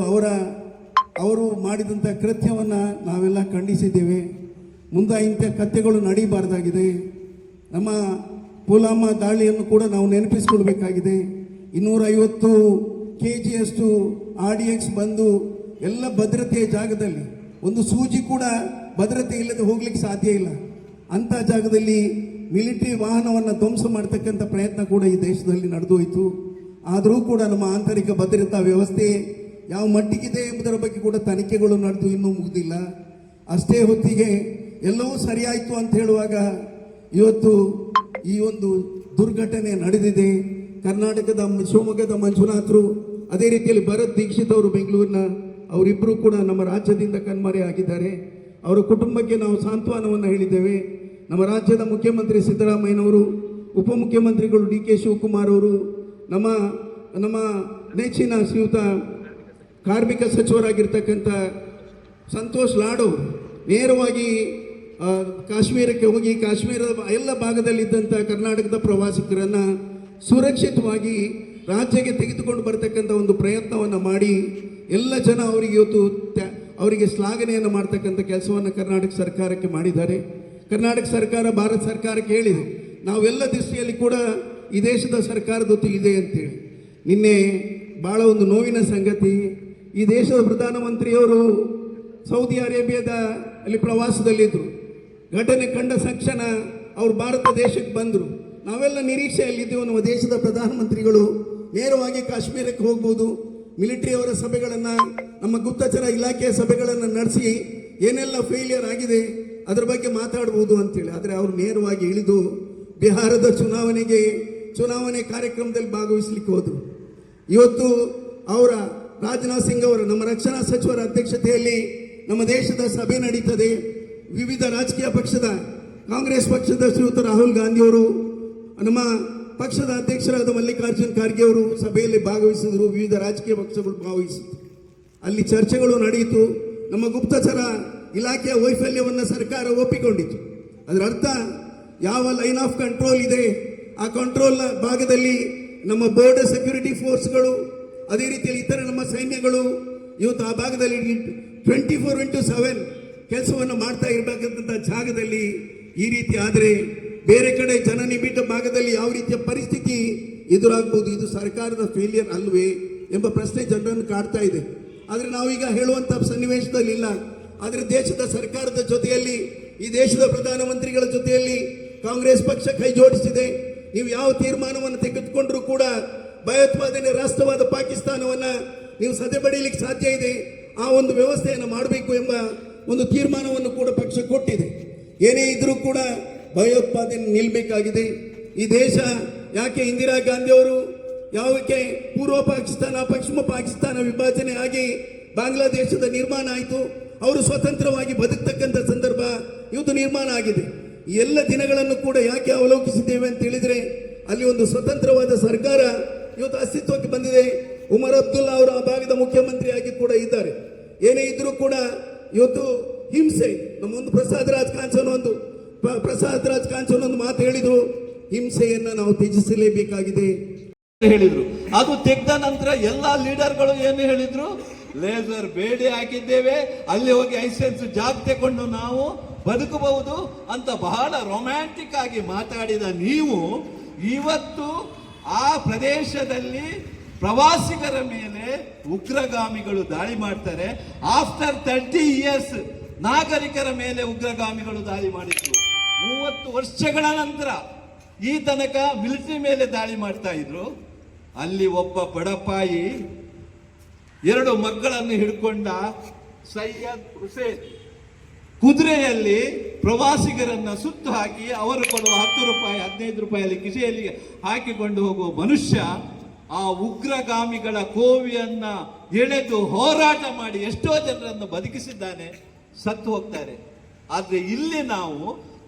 ಅವರು ಮಾಡಿದಂಥ ಕೃತ್ಯವನ್ನು ನಾವೆಲ್ಲ ಖಂಡಿಸಿದ್ದೇವೆ. ಮುಂದೆ ಇಂಥ ಕಥೆಗಳು ನಡೀಬಾರ್ದಾಗಿದೆ. ನಮ್ಮ ಪುಲ್ವಾಮಾ ದಾಳಿಯನ್ನು ಕೂಡ ನಾವು ನೆನಪಿಸಿಕೊಳ್ಬೇಕಾಗಿದೆ. 250 kg RDX ಬಂದು ಎಲ್ಲ ಭದ್ರತೆಯ ಜಾಗದಲ್ಲಿ ಒಂದು ಸೂಜಿ ಕೂಡ ಭದ್ರತೆ ಇಲ್ಲದೆ ಹೋಗ್ಲಿಕ್ಕೆ ಸಾಧ್ಯ ಇಲ್ಲ. ಅಂಥ ಜಾಗದಲ್ಲಿ ಮಿಲಿಟರಿ ವಾಹನವನ್ನು ಧ್ವಂಸ ಮಾಡ್ತಕ್ಕಂಥ ಪ್ರಯತ್ನ ಕೂಡ ಈ ದೇಶದಲ್ಲಿ ನಡೆದೋಯ್ತು. ಆದರೂ ಕೂಡ ನಮ್ಮ ಆಂತರಿಕ ಭದ್ರತಾ ವ್ಯವಸ್ಥೆ ಯಾವ ಮಟ್ಟಿಗಿದೆ ಎಂಬುದರ ಬಗ್ಗೆ ಕೂಡ ತನಿಖೆಗಳು ನಡೆದು ಇನ್ನೂ ಮುಗಿದಿಲ್ಲ. ಅಷ್ಟೇ ಹೊತ್ತಿಗೆ ಎಲ್ಲವೂ ಸರಿಯಾಯಿತು ಅಂತ ಹೇಳುವಾಗ ಇವತ್ತು ಈ ಒಂದು ದುರ್ಘಟನೆ ನಡೆದಿದೆ. ಕರ್ನಾಟಕದ ಶಿವಮೊಗ್ಗದ ಮಂಜುನಾಥರು, ಅದೇ ರೀತಿಯಲ್ಲಿ ಭರತ್ ದೀಕ್ಷಿತ್ ಅವರು ಬೆಂಗಳೂರಿನ, ಅವರಿಬ್ಬರು ಕೂಡ ನಮ್ಮ ರಾಜ್ಯದಿಂದ ಕಣ್ಮರೆ ಆಗಿದ್ದಾರೆ. ಅವರ ಕುಟುಂಬಕ್ಕೆ ನಾವು ಸಾಂತ್ವನವನ್ನು ಹೇಳಿದ್ದೇವೆ. ನಮ್ಮ ರಾಜ್ಯದ ಮುಖ್ಯಮಂತ್ರಿ ಸಿದ್ದರಾಮಯ್ಯನವರು, ಉಪಮುಖ್ಯಮಂತ್ರಿಗಳು DK ಶಿವಕುಮಾರ್ ಅವರು, ನಮ್ಮ ನೆಚ್ಚಿನ ಶ್ರೀಯುತ ಕಾರ್ಮಿಕ ಸಚಿವರಾಗಿರ್ತಕ್ಕಂಥ ಸಂತೋಷ್ ಲಾಡ್ ಅವರು ನೇರವಾಗಿ ಕಾಶ್ಮೀರಕ್ಕೆ ಹೋಗಿ ಕಾಶ್ಮೀರದ ಎಲ್ಲ ಭಾಗದಲ್ಲಿದ್ದಂಥ ಕರ್ನಾಟಕದ ಪ್ರವಾಸಿಗರನ್ನು ಸುರಕ್ಷಿತವಾಗಿ ರಾಜ್ಯಕ್ಕೆ ತೆಗೆದುಕೊಂಡು ಬರ್ತಕ್ಕಂಥ ಒಂದು ಪ್ರಯತ್ನವನ್ನು ಮಾಡಿ ಎಲ್ಲ ಜನ ಅವರಿಗೆ ಇವತ್ತು ಅವರಿಗೆ ಶ್ಲಾಘನೆಯನ್ನು ಮಾಡ್ತಕ್ಕಂಥ ಕೆಲಸವನ್ನು ಕರ್ನಾಟಕ ಸರ್ಕಾರಕ್ಕೆ ಮಾಡಿದ್ದಾರೆ. ಕರ್ನಾಟಕ ಸರ್ಕಾರ ಭಾರತ ಸರ್ಕಾರಕ್ಕೆ ಹೇಳಿದೆ, ನಾವೆಲ್ಲ ದೃಷ್ಟಿಯಲ್ಲಿ ಕೂಡ ಈ ದೇಶದ ಸರ್ಕಾರದೊತ್ತು ಇದೆ ಅಂತೇಳಿ. ನಿನ್ನೆ ಭಾಳ ಒಂದು ನೋವಿನ ಸಂಗತಿ, ಈ ದೇಶದ ಪ್ರಧಾನಮಂತ್ರಿಯವರು ಸೌದಿ ಅರೇಬಿಯಾದ ಅಲ್ಲಿ ಪ್ರವಾಸದಲ್ಲಿದ್ದರು. ಘಟನೆ ಕಂಡ ತಕ್ಷಣ ಅವರು ಭಾರತ ದೇಶಕ್ಕೆ ಬಂದರು. ನಾವೆಲ್ಲ ನಿರೀಕ್ಷೆಯಲ್ಲಿದ್ದೆವು, ನಮ್ಮ ದೇಶದ ಪ್ರಧಾನಮಂತ್ರಿಗಳು ನೇರವಾಗಿ ಕಾಶ್ಮೀರಕ್ಕೆ ಹೋಗ್ಬೋದು, ಮಿಲಿಟರಿಯವರ ಸಭೆಗಳನ್ನು, ನಮ್ಮ ಗುಪ್ತಚರ ಇಲಾಖೆಯ ಸಭೆಗಳನ್ನು ನಡೆಸಿ ಏನೆಲ್ಲ ಫೇಲಿಯರ್ ಆಗಿದೆ ಅದರ ಬಗ್ಗೆ ಮಾತಾಡ್ಬೋದು ಅಂತೇಳಿ. ಆದರೆ ಅವರು ನೇರವಾಗಿ ಇಳಿದು ಬಿಹಾರದ ಚುನಾವಣೆ ಕಾರ್ಯಕ್ರಮದಲ್ಲಿ ಭಾಗವಹಿಸಲಿಕ್ಕೆ ಹೋದರು. ಇವತ್ತು ಅವರ ರಾಜನಾಥ್ ಸಿಂಗ್ ಅವರ, ನಮ್ಮ ರಕ್ಷಣಾ ಸಚಿವರ ಅಧ್ಯಕ್ಷತೆಯಲ್ಲಿ ನಮ್ಮ ದೇಶದ ಸಭೆ ನಡೀತದೆ. ವಿವಿಧ ರಾಜಕೀಯ ಪಕ್ಷದ, ಕಾಂಗ್ರೆಸ್ ಪಕ್ಷದ ಶ್ರೀಯುತ ರಾಹುಲ್ ಗಾಂಧಿಯವರು, ನಮ್ಮ ಪಕ್ಷದ ಅಧ್ಯಕ್ಷರಾದ ಮಲ್ಲಿಕಾರ್ಜುನ್ ಖರ್ಗೆ ಅವರು ಸಭೆಯಲ್ಲಿ ಭಾಗವಹಿಸಿದರು. ವಿವಿಧ ರಾಜಕೀಯ ಪಕ್ಷಗಳು ಭಾಗವಹಿಸಿದರು. ಅಲ್ಲಿ ಚರ್ಚೆಗಳು ನಡೆಯಿತು. ನಮ್ಮ ಗುಪ್ತಚರ ಇಲಾಖೆಯ ವೈಫಲ್ಯವನ್ನು ಸರ್ಕಾರ ಒಪ್ಪಿಕೊಂಡಿತು. ಅದರ ಅರ್ಥ ಯಾವ ಲೈನ್ ಆಫ್ ಕಂಟ್ರೋಲ್ ಇದೆ ಆ ಕಂಟ್ರೋಲ್ನ ಭಾಗದಲ್ಲಿ ನಮ್ಮ ಬಾರ್ಡರ್ ಸೆಕ್ಯೂರಿಟಿ ಫೋರ್ಸ್ಗಳು, ಅದೇ ರೀತಿಯಲ್ಲಿ ಇತರ ನಮ್ಮ ಸೈನ್ಯಗಳು ಇವತ್ತು ಆ ಭಾಗದಲ್ಲಿ 24/7 ಕೆಲಸವನ್ನು ಮಾಡ್ತಾ ಇರಬೇಕಂತ ಜಾಗದಲ್ಲಿ ಈ ರೀತಿ ಆದರೆ ಬೇರೆ ಕಡೆ ಜನನಿಬಿಡ ಭಾಗದಲ್ಲಿ ಯಾವ ರೀತಿಯ ಪರಿಸ್ಥಿತಿ ಎದುರಾಗಬಹುದು? ಇದು ಸರ್ಕಾರದ ಫೇಲಿಯರ್ ಅಲ್ವೇ ಎಂಬ ಪ್ರಶ್ನೆ ಜನರನ್ನು ಕಾಡ್ತಾ ಇದೆ. ಆದರೆ ನಾವೀಗ ಹೇಳುವಂಥ ಸನ್ನಿವೇಶದಲ್ಲಿ ಇಲ್ಲ. ಆದರೆ ದೇಶದ ಸರ್ಕಾರದ ಜೊತೆಯಲ್ಲಿ, ಈ ದೇಶದ ಪ್ರಧಾನಮಂತ್ರಿಗಳ ಜೊತೆಯಲ್ಲಿ ಕಾಂಗ್ರೆಸ್ ಪಕ್ಷ ಕೈ ಜೋಡಿಸಿದೆ. ನೀವು ಯಾವ ತೀರ್ಮಾನವನ್ನು ತೆಗೆದುಕೊಂಡ್ರೂ ಕೂಡ ಭಯೋತ್ಪಾದನೆ ರಾಷ್ಟ್ರವಾದ ಪಾಕಿಸ್ತಾನವನ್ನು ನೀವು ಸದೆಬಡಿಯಲಿಕ್ಕೆ ಸಾಧ್ಯ ಇದೆ. ಆ ಒಂದು ವ್ಯವಸ್ಥೆಯನ್ನು ಮಾಡಬೇಕು ಎಂಬ ಒಂದು ತೀರ್ಮಾನವನ್ನು ಕೂಡ ಪಕ್ಷ ಕೊಟ್ಟಿದೆ. ಏನೇ ಇದ್ರೂ ಕೂಡ ಭಯೋತ್ಪಾದನೆ ನಿಲ್ಲಬೇಕಾಗಿದೆ. ಈ ದೇಶ ಯಾಕೆ ಇಂದಿರಾ ಗಾಂಧಿಯವರು ಯಾವಕ್ಕೆ ಪೂರ್ವ ಪಾಕಿಸ್ತಾನ ಪಶ್ಚಿಮ ಪಾಕಿಸ್ತಾನ ವಿಭಜನೆ ಆಗಿ ಬಾಂಗ್ಲಾದೇಶದ ನಿರ್ಮಾಣ ಆಯಿತು, ಅವರು ಸ್ವತಂತ್ರವಾಗಿ ಬದುಕ್ತಕ್ಕಂಥ ಸಂದರ್ಭ ಇವತ್ತು ನಿರ್ಮಾಣ ಆಗಿದೆ. ಈ ಎಲ್ಲ ದಿನಗಳನ್ನು ಕೂಡ ಯಾಕೆ ಅವಲೋಕಿಸಿದ್ದೇವೆ ಅಂತ ಹೇಳಿದರೆ ಅಲ್ಲಿ ಒಂದು ಸ್ವತಂತ್ರವಾದ ಸರ್ಕಾರ ಇವತ್ತು ಅಸ್ತಿತ್ವಕ್ಕೆ ಬಂದಿದೆ. ಉಮರ್ ಅಬ್ದುಲ್ಲಾ ಅವರು ಆ ಭಾಗದ ಮುಖ್ಯಮಂತ್ರಿಯಾಗಿ ಕೂಡ ಇದ್ದಾರೆ. ಏನೇ ಇದ್ರೂ ಕೂಡ ಇವತ್ತು ಹಿಂಸೆ, ನಮ್ಮೊಂದು ಪ್ರಸಾದ್ ರಾಜ್ ಕಾಂಚನ್ ಒಂದು ಮಾತು ಹೇಳಿದ್ರು, ಹಿಂಸೆಯನ್ನ ನಾವು ತ್ಯಜಿಸಲೇಬೇಕಾಗಿದೆ ಹೇಳಿದ್ರು. ಅದು ತೆಗೆದ ನಂತರ ಎಲ್ಲಾ ಲೀಡರ್ಗಳು ಏನು ಹೇಳಿದ್ರು, ಲೇಸರ್ ಬೇಡಿ ಹಾಕಿದ್ದೇವೆ, ಅಲ್ಲಿ ಹೋಗಿ ಐಸೆನ್ಸ್ ಜಾಗ್ ತಗೊಂಡು ನಾವು ಬದುಕಬಹುದು ಅಂತ ಬಹಳ ರೊಮ್ಯಾಂಟಿಕ್ ಆಗಿ ಮಾತಾಡಿದ ನೀವು ಇವತ್ತು ಆ ಪ್ರದೇಶದಲ್ಲಿ ಪ್ರವಾಸಿಗರ ಮೇಲೆ ಉಗ್ರಗಾಮಿಗಳು ದಾಳಿ ಮಾಡ್ತಾರೆ. ಆಫ್ಟರ್ 30 years ನಾಗರಿಕರ ಮೇಲೆ ಉಗ್ರಗಾಮಿಗಳು ದಾಳಿ ಮಾಡಿದ್ರು. 30 ವರ್ಷಗಳ ನಂತರ ಈ ತನಕ ಮಿಲಿಟರಿ ಮೇಲೆ ದಾಳಿ ಮಾಡ್ತಾ ಇದ್ರು. ಅಲ್ಲಿ ಒಬ್ಬ ಬಡಪಾಯಿ 2 ಮಕ್ಕಳನ್ನು ಹಿಡ್ಕೊಂಡ ಸೈಯದ್ ಹುಸೇನ್ ಕುದುರೆಯಲ್ಲಿ ಪ್ರವಾಸಿಗರನ್ನ ಸುತ್ತು ಹಾಕಿ ಅವರು ಕೊಡುವ 10 ರೂಪಾಯಿ 15 ರೂಪಾಯಿಯಲ್ಲಿ ಕಿಸೆಯಲ್ಲಿ ಹಾಕಿಕೊಂಡು ಹೋಗುವ ಮನುಷ್ಯ ಆ ಉಗ್ರಗಾಮಿಗಳ ಕೋವಿಯನ್ನ ಎಳೆದು ಹೋರಾಟ ಮಾಡಿ ಎಷ್ಟೋ ಜನರನ್ನು ಬದುಕಿಸಿದ್ದಾನೆ. ಸತ್ತು ಹೋಗ್ತಾರೆ. ಆದ್ರೆ ಇಲ್ಲಿ ನಾವು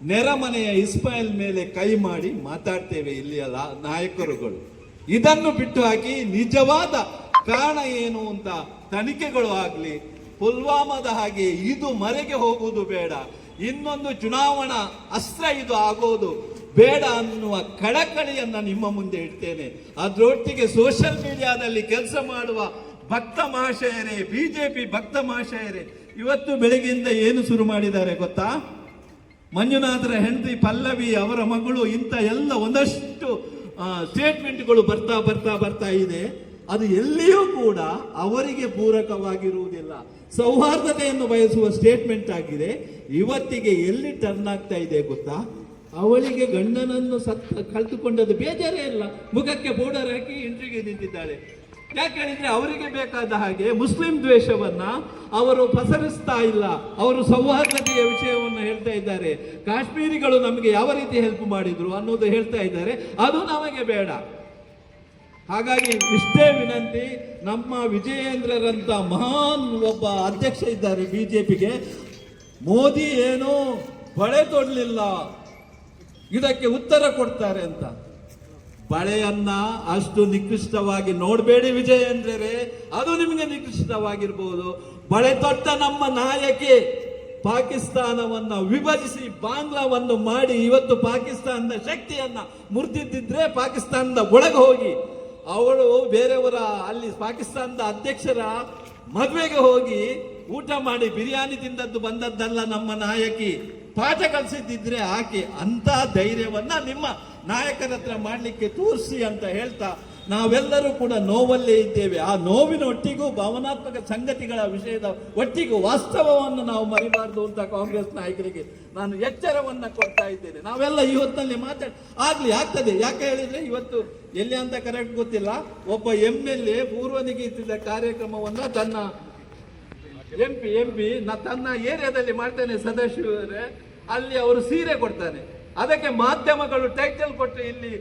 ನೆರೆಮನೆಯ ಇಸ್ಮಾಯಿಲ್ ಮೇಲೆ ಕೈ ಮಾಡಿ ಮಾತಾಡ್ತೇವೆ ಇಲ್ಲಿಯ ನಾಯಕರುಗಳು. ಇದನ್ನು ಬಿಟ್ಟು ಹಾಕಿ ನಿಜವಾದ ಕಾರಣ ಏನು ಅಂತ ತನಿಖೆಗಳು ಆಗ್ಲಿ. ಪುಲ್ವಾಮಾದ ಹಾಗೆ ಇದು ಮರೆಗೆ ಹೋಗುವುದು ಬೇಡ, ಇನ್ನೊಂದು ಚುನಾವಣಾ ಅಸ್ತ್ರ ಇದು ಆಗೋದು ಬೇಡ ಅನ್ನುವ ಕಳಕಳಿಯನ್ನ ನಿಮ್ಮ ಮುಂದೆ ಇಡ್ತೇನೆ. ಅದರೊಟ್ಟಿಗೆ ಸೋಷಿಯಲ್ ಮೀಡಿಯಾದಲ್ಲಿ ಕೆಲಸ ಮಾಡುವ ಭಕ್ತ ಮಹಾಶಯರೇ, ಬಿಜೆಪಿ ಭಕ್ತ ಮಹಾಶಯರೇ, ಇವತ್ತು ಬೆಳಗ್ಗೆಯಿಂದ ಏನು ಶುರು ಮಾಡಿದ್ದಾರೆ ಗೊತ್ತಾ? ಮಂಜುನಾಥರ ಹೆಂಡತಿ ಪಲ್ಲವಿ, ಅವರ ಮಗಳು, ಇಂಥ ಎಲ್ಲ ಒಂದಷ್ಟು ಸ್ಟೇಟ್ಮೆಂಟ್ಗಳು ಬರ್ತಾ ಇದೆ. ಅದು ಎಲ್ಲಿಯೂ ಕೂಡ ಅವರಿಗೆ ಪೂರಕವಾಗಿರುವುದಿಲ್ಲ. ಸೌಹಾರ್ದತೆಯನ್ನು ಬಯಸುವ ಸ್ಟೇಟ್ಮೆಂಟ್ ಆಗಿದೆ. ಇವತ್ತಿಗೆ ಎಲ್ಲಿ ಟರ್ನ್ ಆಗ್ತಾ ಇದೆ ಗೊತ್ತಾ? ಅವಳಿಗೆ ಗಂಡನನ್ನು ಕಳೆದುಕೊಂಡದ್ದು ಬೇಜಾರೇ ಇಲ್ಲ, ಮುಖಕ್ಕೆ ಪೌಡರ್ ಹಾಕಿ ಇಂಟ್ರಿಗೆ ನಿಂತಿದ್ದಾಳೆ. ಯಾಕೆ ಹೇಳಿದ್ರೆ ಅವರಿಗೆ ಬೇಕಾದ ಹಾಗೆ ಮುಸ್ಲಿಂ ದ್ವೇಷವನ್ನ ಅವರು ಪಸರಿಸ್ತಾ ಇಲ್ಲ. ಅವರು ಸೌಹಾರ್ದತೆಯ ವಿಷಯವನ್ನು ಹೇಳ್ತಾ ಇದ್ದಾರೆ. ಕಾಶ್ಮೀರಿಗಳು ನಮಗೆ ಯಾವ ರೀತಿ ಹೆಲ್ಪ್ ಮಾಡಿದ್ರು ಅನ್ನೋದು ಹೇಳ್ತಾ ಇದ್ದಾರೆ. ಅದು ನಮಗೆ ಬೇಡ. ಹಾಗಾಗಿ ಇಷ್ಟೇ ವಿನಂತಿ, ನಮ್ಮ ವಿಜಯೇಂದ್ರರಂತ ಮಹಾನ್ ಒಬ್ಬ ಅಧ್ಯಕ್ಷ ಇದ್ದಾರೆ ಬಿಜೆಪಿಗೆ. ಮೋದಿ ಏನೋ ಬಳೆ ತೊಡಲಿಲ್ಲ, ಇದಕ್ಕೆ ಉತ್ತರ ಕೊಡ್ತಾರೆ ಅಂತ. ಬಳೆಯನ್ನ ಅಷ್ಟು ನಿಕೃಷ್ಟವಾಗಿ ನೋಡಬೇಡಿ ವಿಜಯೇಂದ್ರರೇ, ಅದು ನಿಮಗೆ ನಿಕೃಷ್ಟವಾಗಿರ್ಬೋದು. ಬಳೆ ತೊಟ್ಟ ನಮ್ಮ ನಾಯಕಿ ಪಾಕಿಸ್ತಾನವನ್ನ ವಿಭಜಿಸಿ ಬಾಂಗ್ಲಾವನ್ನು ಮಾಡಿ ಇವತ್ತು ಪಾಕಿಸ್ತಾನದ ಶಕ್ತಿಯನ್ನ ಮುರಿದಿದ್ದಿದ್ರೆ ಪಾಕಿಸ್ತಾನದ ಒಳಗೆ ಹೋಗಿ ಅವಳು ಬೇರೆಯವರ ಅಲ್ಲಿ ಪಾಕಿಸ್ತಾನದ ಅಧ್ಯಕ್ಷರ ಮದುವೆಗೆ ಹೋಗಿ ಊಟ ಮಾಡಿ ಬಿರಿಯಾನಿ ತಿಂದದ್ದು ಬಂದದ್ದಲ್ಲ ನಮ್ಮ ನಾಯಕಿ. ಪಾಠ ಕಲಿಸಿದ್ದಿದ್ರೆ ಆಕೆ ಅಂತ ಧೈರ್ಯವನ್ನ ನಿಮ್ಮ ನಾಯಕರ ಹತ್ರ ಮಾಡಲಿಕ್ಕೆ ತೋರಿಸಿ ಅಂತ ಹೇಳ್ತಾ, ನಾವೆಲ್ಲರೂ ಕೂಡ ನೋವಲ್ಲೇ ಇದ್ದೇವೆ. ಆ ನೋವಿನ ಒಟ್ಟಿಗೂ ಭಾವನಾತ್ಮಕ ಸಂಗತಿಗಳ ವಿಷಯದ ಒಟ್ಟಿಗೂ ವಾಸ್ತವವನ್ನು ನಾವು ಮರಿಬಾರ್ದು ಅಂತ ಕಾಂಗ್ರೆಸ್ ನಾಯಕರಿಗೆ ನಾನು ಎಚ್ಚರವನ್ನ ಕೊಡ್ತಾ ಇದ್ದೇನೆ. ನಾವೆಲ್ಲ ಈ ಹೊತ್ತಿನಲ್ಲಿ ಆಗ್ತದೆ. ಯಾಕೆ ಹೇಳಿದ್ರೆ ಇವತ್ತು ಎಲ್ಲಿ ಅಂತ ಕರೆಕ್ಟ್ ಗೊತ್ತಿಲ್ಲ, ಒಬ್ಬ MLA ಪೂರ್ವ ನಿಗದಿತ ಕಾರ್ಯಕ್ರಮವನ್ನ ತನ್ನ MP ತನ್ನ ಏರಿಯಾದಲ್ಲಿ ಮಾಡ್ತಾನೆ ಸದಾಶಿವರೇ, ಅಲ್ಲಿ ಅವರು ಸೀರೆ ಕೊಡ್ತಾನೆ. ಅದಕ್ಕೆ ಮಾಧ್ಯಮಗಳು ಟೈಟಲ್ ಕೊಟ್ಟು ಇಲ್ಲಿ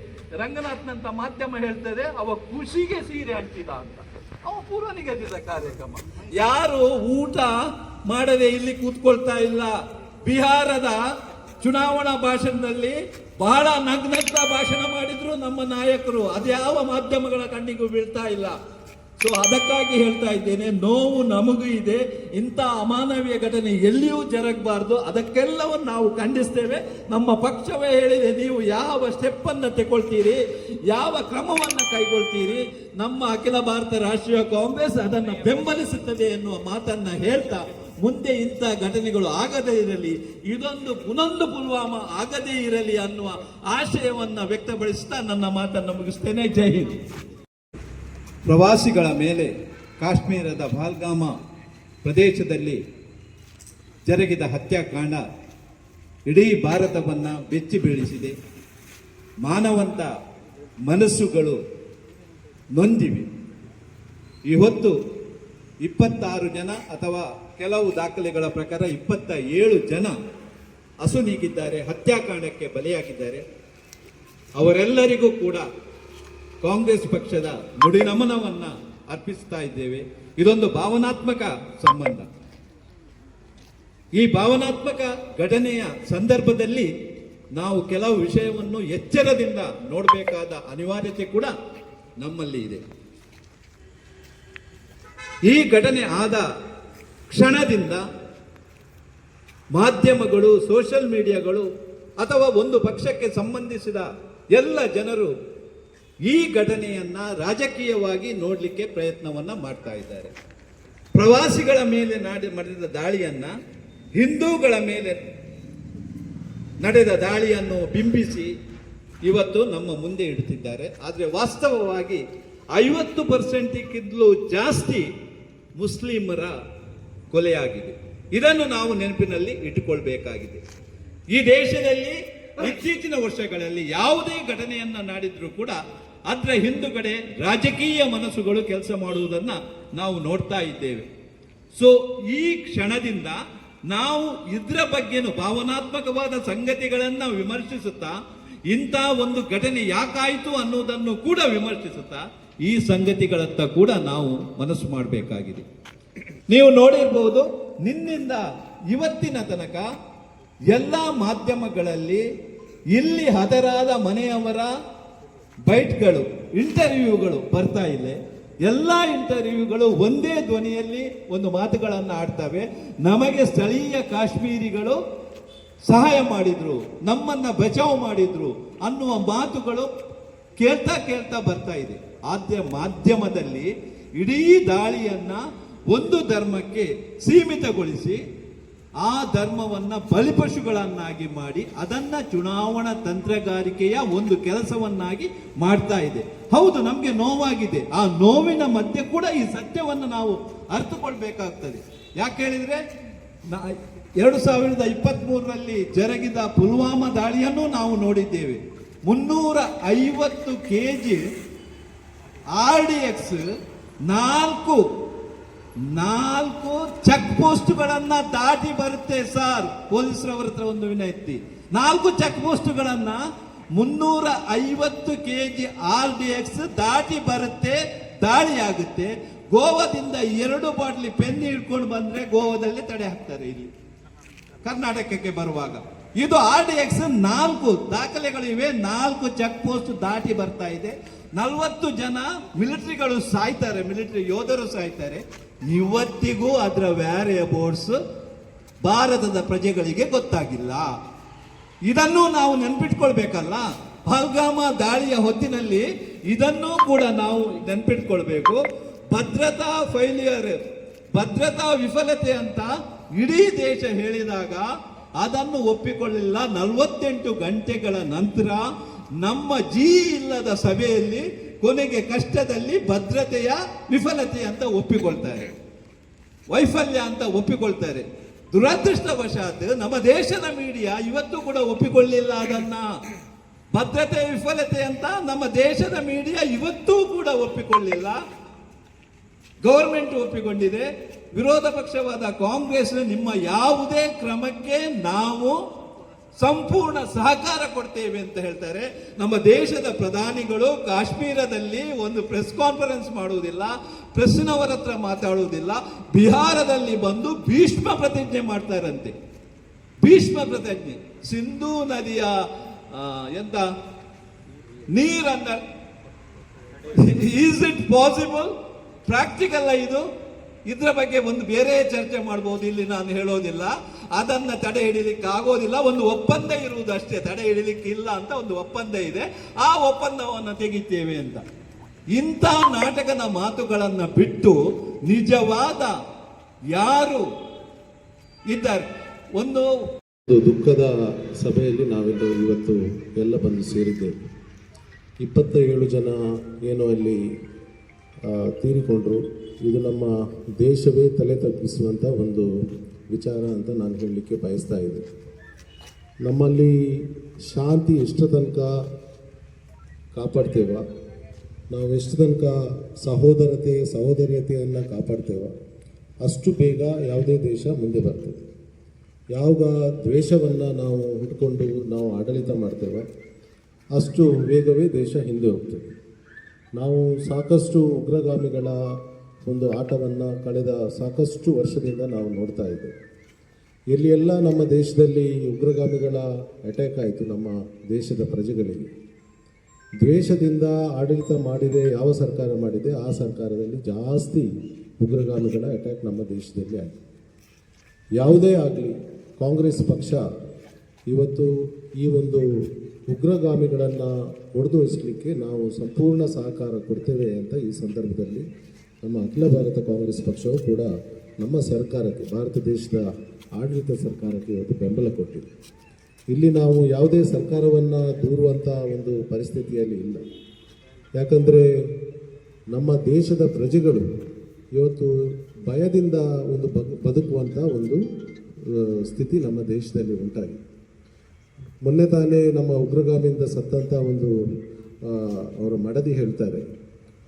ರಂಗನಾಥ್ನಂತ ಮಾಧ್ಯಮ ಹೇಳ್ತದೆ ಅವ ಖುಷಿಗೆ ಸೀರೆ ಹಂಚಿದ ಅಂತ. ಅವ ಪೂರ್ವ ನಿಗದಿತ ಕಾರ್ಯಕ್ರಮ. ಯಾರು ಊಟ ಮಾಡದೆ ಇಲ್ಲಿ ಕೂತ್ಕೊಳ್ತಾ ಇಲ್ಲ. ಬಿಹಾರದ ಚುನಾವಣಾ ಭಾಷಣದಲ್ಲಿ ಬಹಳ ನಗ್ನಗ್ನ ಭಾಷಣ ಮಾಡಿದ್ರು ನಮ್ಮ ನಾಯಕರು. ಅದ್ಯಾವ ಮಾಧ್ಯಮಗಳ ಕಣ್ಣಿಗೂ ಬೀಳ್ತಾ ಇಲ್ಲ. ಸೊ ಅದಕ್ಕಾಗಿ ಹೇಳ್ತಾ ಇದ್ದೇನೆ, ನೋವು ನಮಗೂ ಇದೆ. ಇಂಥ ಅಮಾನವೀಯ ಘಟನೆ ಎಲ್ಲಿಯೂ ಜರಗಬಾರ್ದು. ಅದಕ್ಕೆಲ್ಲವನ್ನು ನಾವು ಖಂಡಿಸ್ತೇವೆ. ನಮ್ಮ ಪಕ್ಷವೇ ಹೇಳಿದೆ, ನೀವು ಯಾವ ಸ್ಟೆಪ್ ಅನ್ನು ತಗೊಳ್ತೀರಿ, ಯಾವ ಕ್ರಮವನ್ನು ಕೈಗೊಳ್ತೀರಿ, ನಮ್ಮ ಅಖಿಲ ಭಾರತ ರಾಷ್ಟ್ರೀಯ ಕಾಂಗ್ರೆಸ್ ಅದನ್ನು ಬೆಂಬಲಿಸುತ್ತದೆ ಎನ್ನುವ ಮಾತನ್ನ ಹೇಳ್ತಾ, ಮುಂದೆ ಇಂಥ ಘಟನೆಗಳು ಆಗದೇ ಇರಲಿ, ಪುನೊಂದು ಪುಲ್ವಾಮಾ ಆಗದೇ ಇರಲಿ ಅನ್ನುವ ಆಶಯವನ್ನ ವ್ಯಕ್ತಪಡಿಸ್ತಾ ನನ್ನ ಮಾತನ್ನು ಮುಗಿಸ್ತೇನೆ. ಜೈ ಹಿಂದ್. ಪ್ರವಾಸಿಗಳ ಮೇಲೆ ಕಾಶ್ಮೀರದ ಪಹಲ್ಗಾಮ ಪ್ರದೇಶದಲ್ಲಿ ಜರುಗಿದ ಹತ್ಯಾಕಾಂಡ ಇಡೀ ಭಾರತವನ್ನು ಬೆಚ್ಚಿ ಬೀಳಿಸಿದೆ. ಮಾನವಂತ ಮನಸ್ಸುಗಳು ನೊಂದಿವೆ. ಇವತ್ತು 26 ಜನ ಅಥವಾ ಕೆಲವು ದಾಖಲೆಗಳ ಪ್ರಕಾರ 27 ಜನ ಅಸುನೀಗಿದ್ದಾರೆ, ಹತ್ಯಾಕಾಂಡಕ್ಕೆ ಬಲಿಯಾಗಿದ್ದಾರೆ. ಅವರೆಲ್ಲರಿಗೂ ಕೂಡ ಕಾಂಗ್ರೆಸ್ ಪಕ್ಷದ ನುಡಿನಮನವನ್ನ ಅರ್ಪಿಸ್ತಾ ಇದ್ದೇವೆ. ಇದೊಂದು ಭಾವನಾತ್ಮಕ ಸಂಬಂಧ. ಈ ಭಾವನಾತ್ಮಕ ಘಟನೆಯ ಸಂದರ್ಭದಲ್ಲಿ ನಾವು ಕೆಲವು ವಿಷಯವನ್ನು ಎಚ್ಚರದಿಂದ ನೋಡಬೇಕಾದ ಅನಿವಾರ್ಯತೆ ಕೂಡ ನಮ್ಮಲ್ಲಿ ಇದೆ. ಈ ಘಟನೆ ಆದ ಕ್ಷಣದಿಂದ ಮಾಧ್ಯಮಗಳು, ಸೋಷಿಯಲ್ ಮೀಡಿಯಾಗಳು ಅಥವಾ ಒಂದು ಪಕ್ಷಕ್ಕೆ ಸಂಬಂಧಿಸಿದ ಎಲ್ಲ ಜನರು ಈ ಘಟನೆಯನ್ನ ರಾಜಕೀಯವಾಗಿ ನೋಡಲಿಕ್ಕೆ ಪ್ರಯತ್ನವನ್ನ ಮಾಡ್ತಾ ಇದ್ದಾರೆ. ಪ್ರವಾಸಿಗಳ ಮೇಲೆ ನಡೆದ ದಾಳಿಯನ್ನ ಹಿಂದೂಗಳ ಮೇಲೆ ನಡೆದ ದಾಳಿಯನ್ನು ಬಿಂಬಿಸಿ ಇವತ್ತು ನಮ್ಮ ಮುಂದೆ ಇಡ್ತಿದ್ದಾರೆ. ಆದರೆ ವಾಸ್ತವವಾಗಿ 50%ಕ್ಕಿಂತಲೂ ಜಾಸ್ತಿ ಮುಸ್ಲಿಮರ ಕೊಲೆಯಾಗಿದೆ. ಇದನ್ನು ನಾವು ನೆನಪಿನಲ್ಲಿ ಇಟ್ಟುಕೊಳ್ಬೇಕಾಗಿದೆ. ಈ ದೇಶದಲ್ಲಿ ಇತ್ತೀಚಿನ ವರ್ಷಗಳಲ್ಲಿ ಯಾವುದೇ ಘಟನೆಯನ್ನ ನಡೆದ್ರೂ ಕೂಡ ಅದರ ಹಿಂದುಗಡೆ ರಾಜಕೀಯ ಮನಸ್ಸುಗಳು ಕೆಲಸ ಮಾಡುವುದನ್ನ ನಾವು ನೋಡ್ತಾ ಇದ್ದೇವೆ. ಸೊ ಈ ಕ್ಷಣದಿಂದ ನಾವು ಇದರ ಬಗ್ಗೆನೂ ಭಾವನಾತ್ಮಕವಾದ ಸಂಗತಿಗಳನ್ನ ವಿಮರ್ಶಿಸುತ್ತಾ, ಇಂಥ ಒಂದು ಘಟನೆ ಯಾಕಾಯಿತು ಅನ್ನೋದನ್ನು ಕೂಡ ವಿಮರ್ಶಿಸುತ್ತಾ ಈ ಸಂಗತಿಗಳತ್ತ ಕೂಡ ನಾವು ಮನಸ್ಸು ಮಾಡಬೇಕಾಗಿದೆ. ನೀವು ನೋಡಿರ್ಬಹುದು, ನಿನ್ನಿಂದ ಇವತ್ತಿನ ತನಕ ಎಲ್ಲ ಮಾಧ್ಯಮಗಳಲ್ಲಿ ಇಲ್ಲಿ ಹತರಾದ ಮನೆಯವರ ಬೈಟ್ಗಳು, ಇಂಟರ್ವ್ಯೂಗಳು ಬರ್ತಾ ಇಲ್ಲ. ಎಲ್ಲ ಇಂಟರ್ವ್ಯೂಗಳು ಒಂದೇ ಧ್ವನಿಯಲ್ಲಿ ಒಂದು ಮಾತುಗಳನ್ನು ಆಡ್ತವೆ. ನಮಗೆ ಸ್ಥಳೀಯ ಕಾಶ್ಮೀರಿಗಳು ಸಹಾಯ ಮಾಡಿದ್ರು, ನಮ್ಮನ್ನ ಬಚಾವ್ ಮಾಡಿದ್ರು ಅನ್ನುವ ಮಾತುಗಳು ಕೇಳ್ತಾ ಬರ್ತಾ ಇದೆ. ಆದ್ಯ ಮಾಧ್ಯಮದಲ್ಲಿ ಇಡೀ ದಾಳಿಯನ್ನ ಒಂದು ಧರ್ಮಕ್ಕೆ ಸೀಮಿತಗೊಳಿಸಿ ಆ ಧರ್ಮವನ್ನ ಬಲಿಪಶುಗಳನ್ನಾಗಿ ಮಾಡಿ ಅದನ್ನ ಚುನಾವಣಾ ತಂತ್ರಗಾರಿಕೆಯ ಒಂದು ಕೆಲಸವನ್ನಾಗಿ ಮಾಡ್ತಾ ಇದೆ. ಹೌದು, ನಮ್ಗೆ ನೋವಾಗಿದೆ. ಆ ನೋವಿನ ಮಧ್ಯೆ ಕೂಡ ಈ ಸತ್ಯವನ್ನು ನಾವು ಅರ್ಥಕೊಳ್ಬೇಕಾಗ್ತದೆ. ಯಾಕೆ ಹೇಳಿದ್ರೆ 2023ರಲ್ಲಿ ಜರುಗಿದ ಪುಲ್ವಾಮಾ ದಾಳಿಯನ್ನು ನಾವು ನೋಡಿದ್ದೇವೆ. 350 kg RDX 4 ಚೆಕ್ ಪೋಸ್ಟ್ಗಳನ್ನ ದಾಟಿ ಬರುತ್ತೆ ಸರ್. ಪೊಲೀಸರವರ ಹತ್ರ ಒಂದು ವಿನಂತಿ, 4 ಚೆಕ್ ಪೋಸ್ಟ್ಗಳನ್ನ 350 kg RDX ದಾಟಿ ಬರುತ್ತೆ, ದಾಳಿಯಾಗುತ್ತೆ. ಗೋವಾದಿಂದ 2 ಬಾಟ್ಲಿ ಪೆನ್ ಹಿಡ್ಕೊಂಡು ಬಂದ್ರೆ ಗೋವಾದಲ್ಲಿ ತಡೆ ಹಾಕ್ತಾರೆ ಇಲ್ಲಿ ಕರ್ನಾಟಕಕ್ಕೆ ಬರುವಾಗ. ಇದು RDX 4 ದಾಖಲೆಗಳಿವೆ. 4 ಚೆಕ್ ಪೋಸ್ಟ್ ದಾಟಿ ಬರ್ತಾ ಇದೆ. 40 ಜನ ಮಿಲಿಟರಿಗಳು ಸಾಯ್ತಾರೆ, ಮಿಲಿಟರಿ ಯೋಧರು ಸಾಯ್ತಾರೆ. ಇವತ್ತಿಗೂ ಅದರ ವ್ಯಾರಿಯಬಲ್ಸ್ ಭಾರತದ ಪ್ರಜೆಗಳಿಗೆ ಗೊತ್ತಾಗಿಲ್ಲ. ಇದನ್ನು ನಾವು ನೆನ್ಪಿಟ್ಕೊಳ್ಬೇಕಲ್ಲ. ಪಹಲ್ಗಾಮ ದಾಳಿಯ ಹೊತ್ತಿನಲ್ಲಿ ಇದನ್ನೂ ಕೂಡ ನಾವು ನೆನ್ಪಿಟ್ಕೊಳ್ಬೇಕು. ಭದ್ರತಾ ಫೈಲಿಯರ್, ಭದ್ರತಾ ವಿಫಲತೆ ಅಂತ ಇಡೀ ದೇಶ ಹೇಳಿದಾಗ ಅದನ್ನು ಒಪ್ಪಿಕೊಳ್ಳಲಿಲ್ಲ. 48 ಗಂಟೆಗಳ ನಂತರ ನಮ್ಮ ಇಲ್ಲದ ಸಭೆಯಲ್ಲಿ ಕೊನೆಗೆ ಕಷ್ಟದಲ್ಲಿ ಭದ್ರತೆಯ ವಿಫಲತೆ ಅಂತ ಒಪ್ಪಿಕೊಳ್ತಾರೆ, ವೈಫಲ್ಯ ಅಂತ ಒಪ್ಪಿಕೊಳ್ತಾರೆ. ದುರದೃಷ್ಟವಶಾತ್ ನಮ್ಮ ದೇಶದ ಮೀಡಿಯಾ ಇವತ್ತು ಕೂಡ ಒಪ್ಪಿಕೊಳ್ಳಿಲ್ಲ ಅದನ್ನ. ಭದ್ರತೆಯ ವಿಫಲತೆ ಅಂತ ನಮ್ಮ ದೇಶದ ಮೀಡಿಯಾ ಇವತ್ತೂ ಕೂಡ ಒಪ್ಪಿಕೊಳ್ಳಿಲ್ಲ. ಗವರ್ಮೆಂಟ್ ಒಪ್ಪಿಕೊಂಡಿದೆ. ವಿರೋಧ ಪಕ್ಷವಾದ ಕಾಂಗ್ರೆಸ್ ನಿಮ್ಮ ಯಾವುದೇ ಕ್ರಮಕ್ಕೆ ನಾವು ಸಂಪೂರ್ಣ ಸಹಕಾರ ಕೊಡ್ತೇವೆ ಅಂತ ಹೇಳ್ತಾರೆ. ನಮ್ಮ ದೇಶದ ಪ್ರಧಾನಿಗಳು ಕಾಶ್ಮೀರದಲ್ಲಿ ಒಂದು ಪ್ರೆಸ್ ಕಾನ್ಫರೆನ್ಸ್ ಮಾಡುವುದಿಲ್ಲ, ಪ್ರೆಸ್ನವರ ಹತ್ರ ಮಾತಾಡುವುದಿಲ್ಲ. ಬಿಹಾರದಲ್ಲಿ ಬಂದು ಭೀಷ್ಮ ಪ್ರತಿಜ್ಞೆ ಮಾಡ್ತಾರಂತೆ. ಭೀಷ್ಮ ಪ್ರತಿಜ್ಞೆ, ಸಿಂಧೂ ನದಿಯ ಎಂತ ನೀರನ್ನ, ಈಸ್ ಇಟ್ ಪಾಸಿಬಲ್? ಪ್ರಾಕ್ಟಿಕಲ್ ಇದು. ಇದರ ಬಗ್ಗೆ ಒಂದು ಬೇರೆ ಚರ್ಚೆ ಮಾಡಬಹುದು, ಇಲ್ಲಿ ನಾನು ಹೇಳೋದಿಲ್ಲ. ಅದನ್ನ ತಡೆ ಹಿಡಿಲಿಕ್ಕೆ ಆಗೋದಿಲ್ಲ. ಒಂದು ಒಪ್ಪಂದ ಇರುವುದಷ್ಟೇ, ತಡೆ ಹಿಡಿಲಿಕ್ಕೆ ಇಲ್ಲ ಅಂತ ಒಂದು ಒಪ್ಪಂದ ಇದೆ. ಆ ಒಪ್ಪಂದವನ್ನು ತೆಗಿತೇವೆ ಅಂತ. ಇಂಥ ನಾಟಕದ ಮಾತುಗಳನ್ನ ಬಿಟ್ಟು ನಿಜವಾದ ಯಾರು ಇದ್ದಾರೆ, ಒಂದು ದುಃಖದ ಸಭೆಯಲ್ಲಿ ನಾವೆಲ್ಲ ಇವತ್ತು ಎಲ್ಲ ಬಂದು ಸೇರಿದ್ದೇವೆ. 27 ಜನ ಏನೋ ಅಲ್ಲಿ ತೀರಿಕೊಂಡ್ರು. ಇದು ನಮ್ಮ ದೇಶವೇ ತಲೆ ತಗ್ಗಿಸುವಂಥ ಒಂದು ವಿಚಾರ ಅಂತ ನಾನು ಹೇಳಲಿಕ್ಕೆ ಬಯಸ್ತಾ ಇದ್ದೆ. ನಮ್ಮಲ್ಲಿ ಶಾಂತಿ ಎಷ್ಟು ತನಕ ಕಾಪಾಡ್ತೇವ, ನಾವು ಎಷ್ಟು ತನಕ ಸಹೋದರತೆಯನ್ನು ಕಾಪಾಡ್ತೇವ, ಅಷ್ಟು ಬೇಗ ಯಾವುದೇ ದೇಶ ಮುಂದೆ ಬರ್ತದೆ. ಯಾವಾಗ ದ್ವೇಷವನ್ನು ನಾವು ಇಟ್ಕೊಂಡು ನಾವು ಆಡಳಿತ ಮಾಡ್ತೇವೆ, ಅಷ್ಟು ವೇಗವೇ ದೇಶ ಹಿಂದೆ ಹೋಗ್ತದೆ. ನಾವು ಸಾಕಷ್ಟು ಉಗ್ರಗಾಮಿಗಳ ಒಂದು ಆಟವನ್ನು ಕಳೆದ ಸಾಕಷ್ಟು ವರ್ಷದಿಂದ ನಾವು ನೋಡ್ತಾ ಇದ್ದೇವೆ. ಎಲ್ಲಿ ಎಲ್ಲ ನಮ್ಮ ದೇಶದಲ್ಲಿ ಉಗ್ರಗಾಮಿಗಳ ಅಟ್ಯಾಕ್ ಆಯಿತು ನಮ್ಮ ದೇಶದ ಪ್ರಜೆಗಳಿಗೆ, ದ್ವೇಷದಿಂದ ಆಡಳಿತ ಮಾಡಿದೆ ಯಾವ ಸರ್ಕಾರ ಮಾಡಿದೆ ಆ ಸರ್ಕಾರದಲ್ಲಿ ಜಾಸ್ತಿ ಉಗ್ರಗಾಮಿಗಳ ಅಟ್ಯಾಕ್ ನಮ್ಮ ದೇಶದಲ್ಲಿ ಆಯಿತು. ಯಾವುದೇ ಆಗಲಿ ಕಾಂಗ್ರೆಸ್ ಪಕ್ಷ ಇವತ್ತು ಈ ಒಂದು ಉಗ್ರಗಾಮಿಗಳನ್ನು ಹೊಡೆದೊಳಿಸಲಿಕ್ಕೆ ನಾವು ಸಂಪೂರ್ಣ ಸಹಕಾರ ಕೊಡ್ತೇವೆ ಅಂತ ಈ ಸಂದರ್ಭದಲ್ಲಿ ನಮ್ಮ ಅಖಿಲ ಭಾರತ ಕಾಂಗ್ರೆಸ್ ಪಕ್ಷವು ಕೂಡ ನಮ್ಮ ಸರ್ಕಾರಕ್ಕೆ, ಭಾರತ ದೇಶದ ಆಡಳಿತ ಸರ್ಕಾರಕ್ಕೆ ಇವತ್ತು ಬೆಂಬಲ ಕೊಟ್ಟಿದೆ. ಇಲ್ಲಿ ನಾವು ಯಾವುದೇ ಸರ್ಕಾರವನ್ನು ದೂರುವಂಥ ಒಂದು ಪರಿಸ್ಥಿತಿಯಲ್ಲಿ ಇಲ್ಲ. ಯಾಕಂದರೆ ನಮ್ಮ ದೇಶದ ಪ್ರಜೆಗಳು ಇವತ್ತು ಭಯದಿಂದ ಒಂದು ಬದುಕುವಂಥ ಒಂದು ಸ್ಥಿತಿ ನಮ್ಮ ದೇಶದಲ್ಲಿ ಉಂಟಾಗಿದೆ. ಮೊನ್ನೆ ತಾನೇ ನಮ್ಮ ಉಗ್ರಗಾಮಿಯಿಂದ ಸತ್ತಂಥ ಒಂದು ಅವರ ಮಡದಿ ಹೇಳ್ತಾರೆ,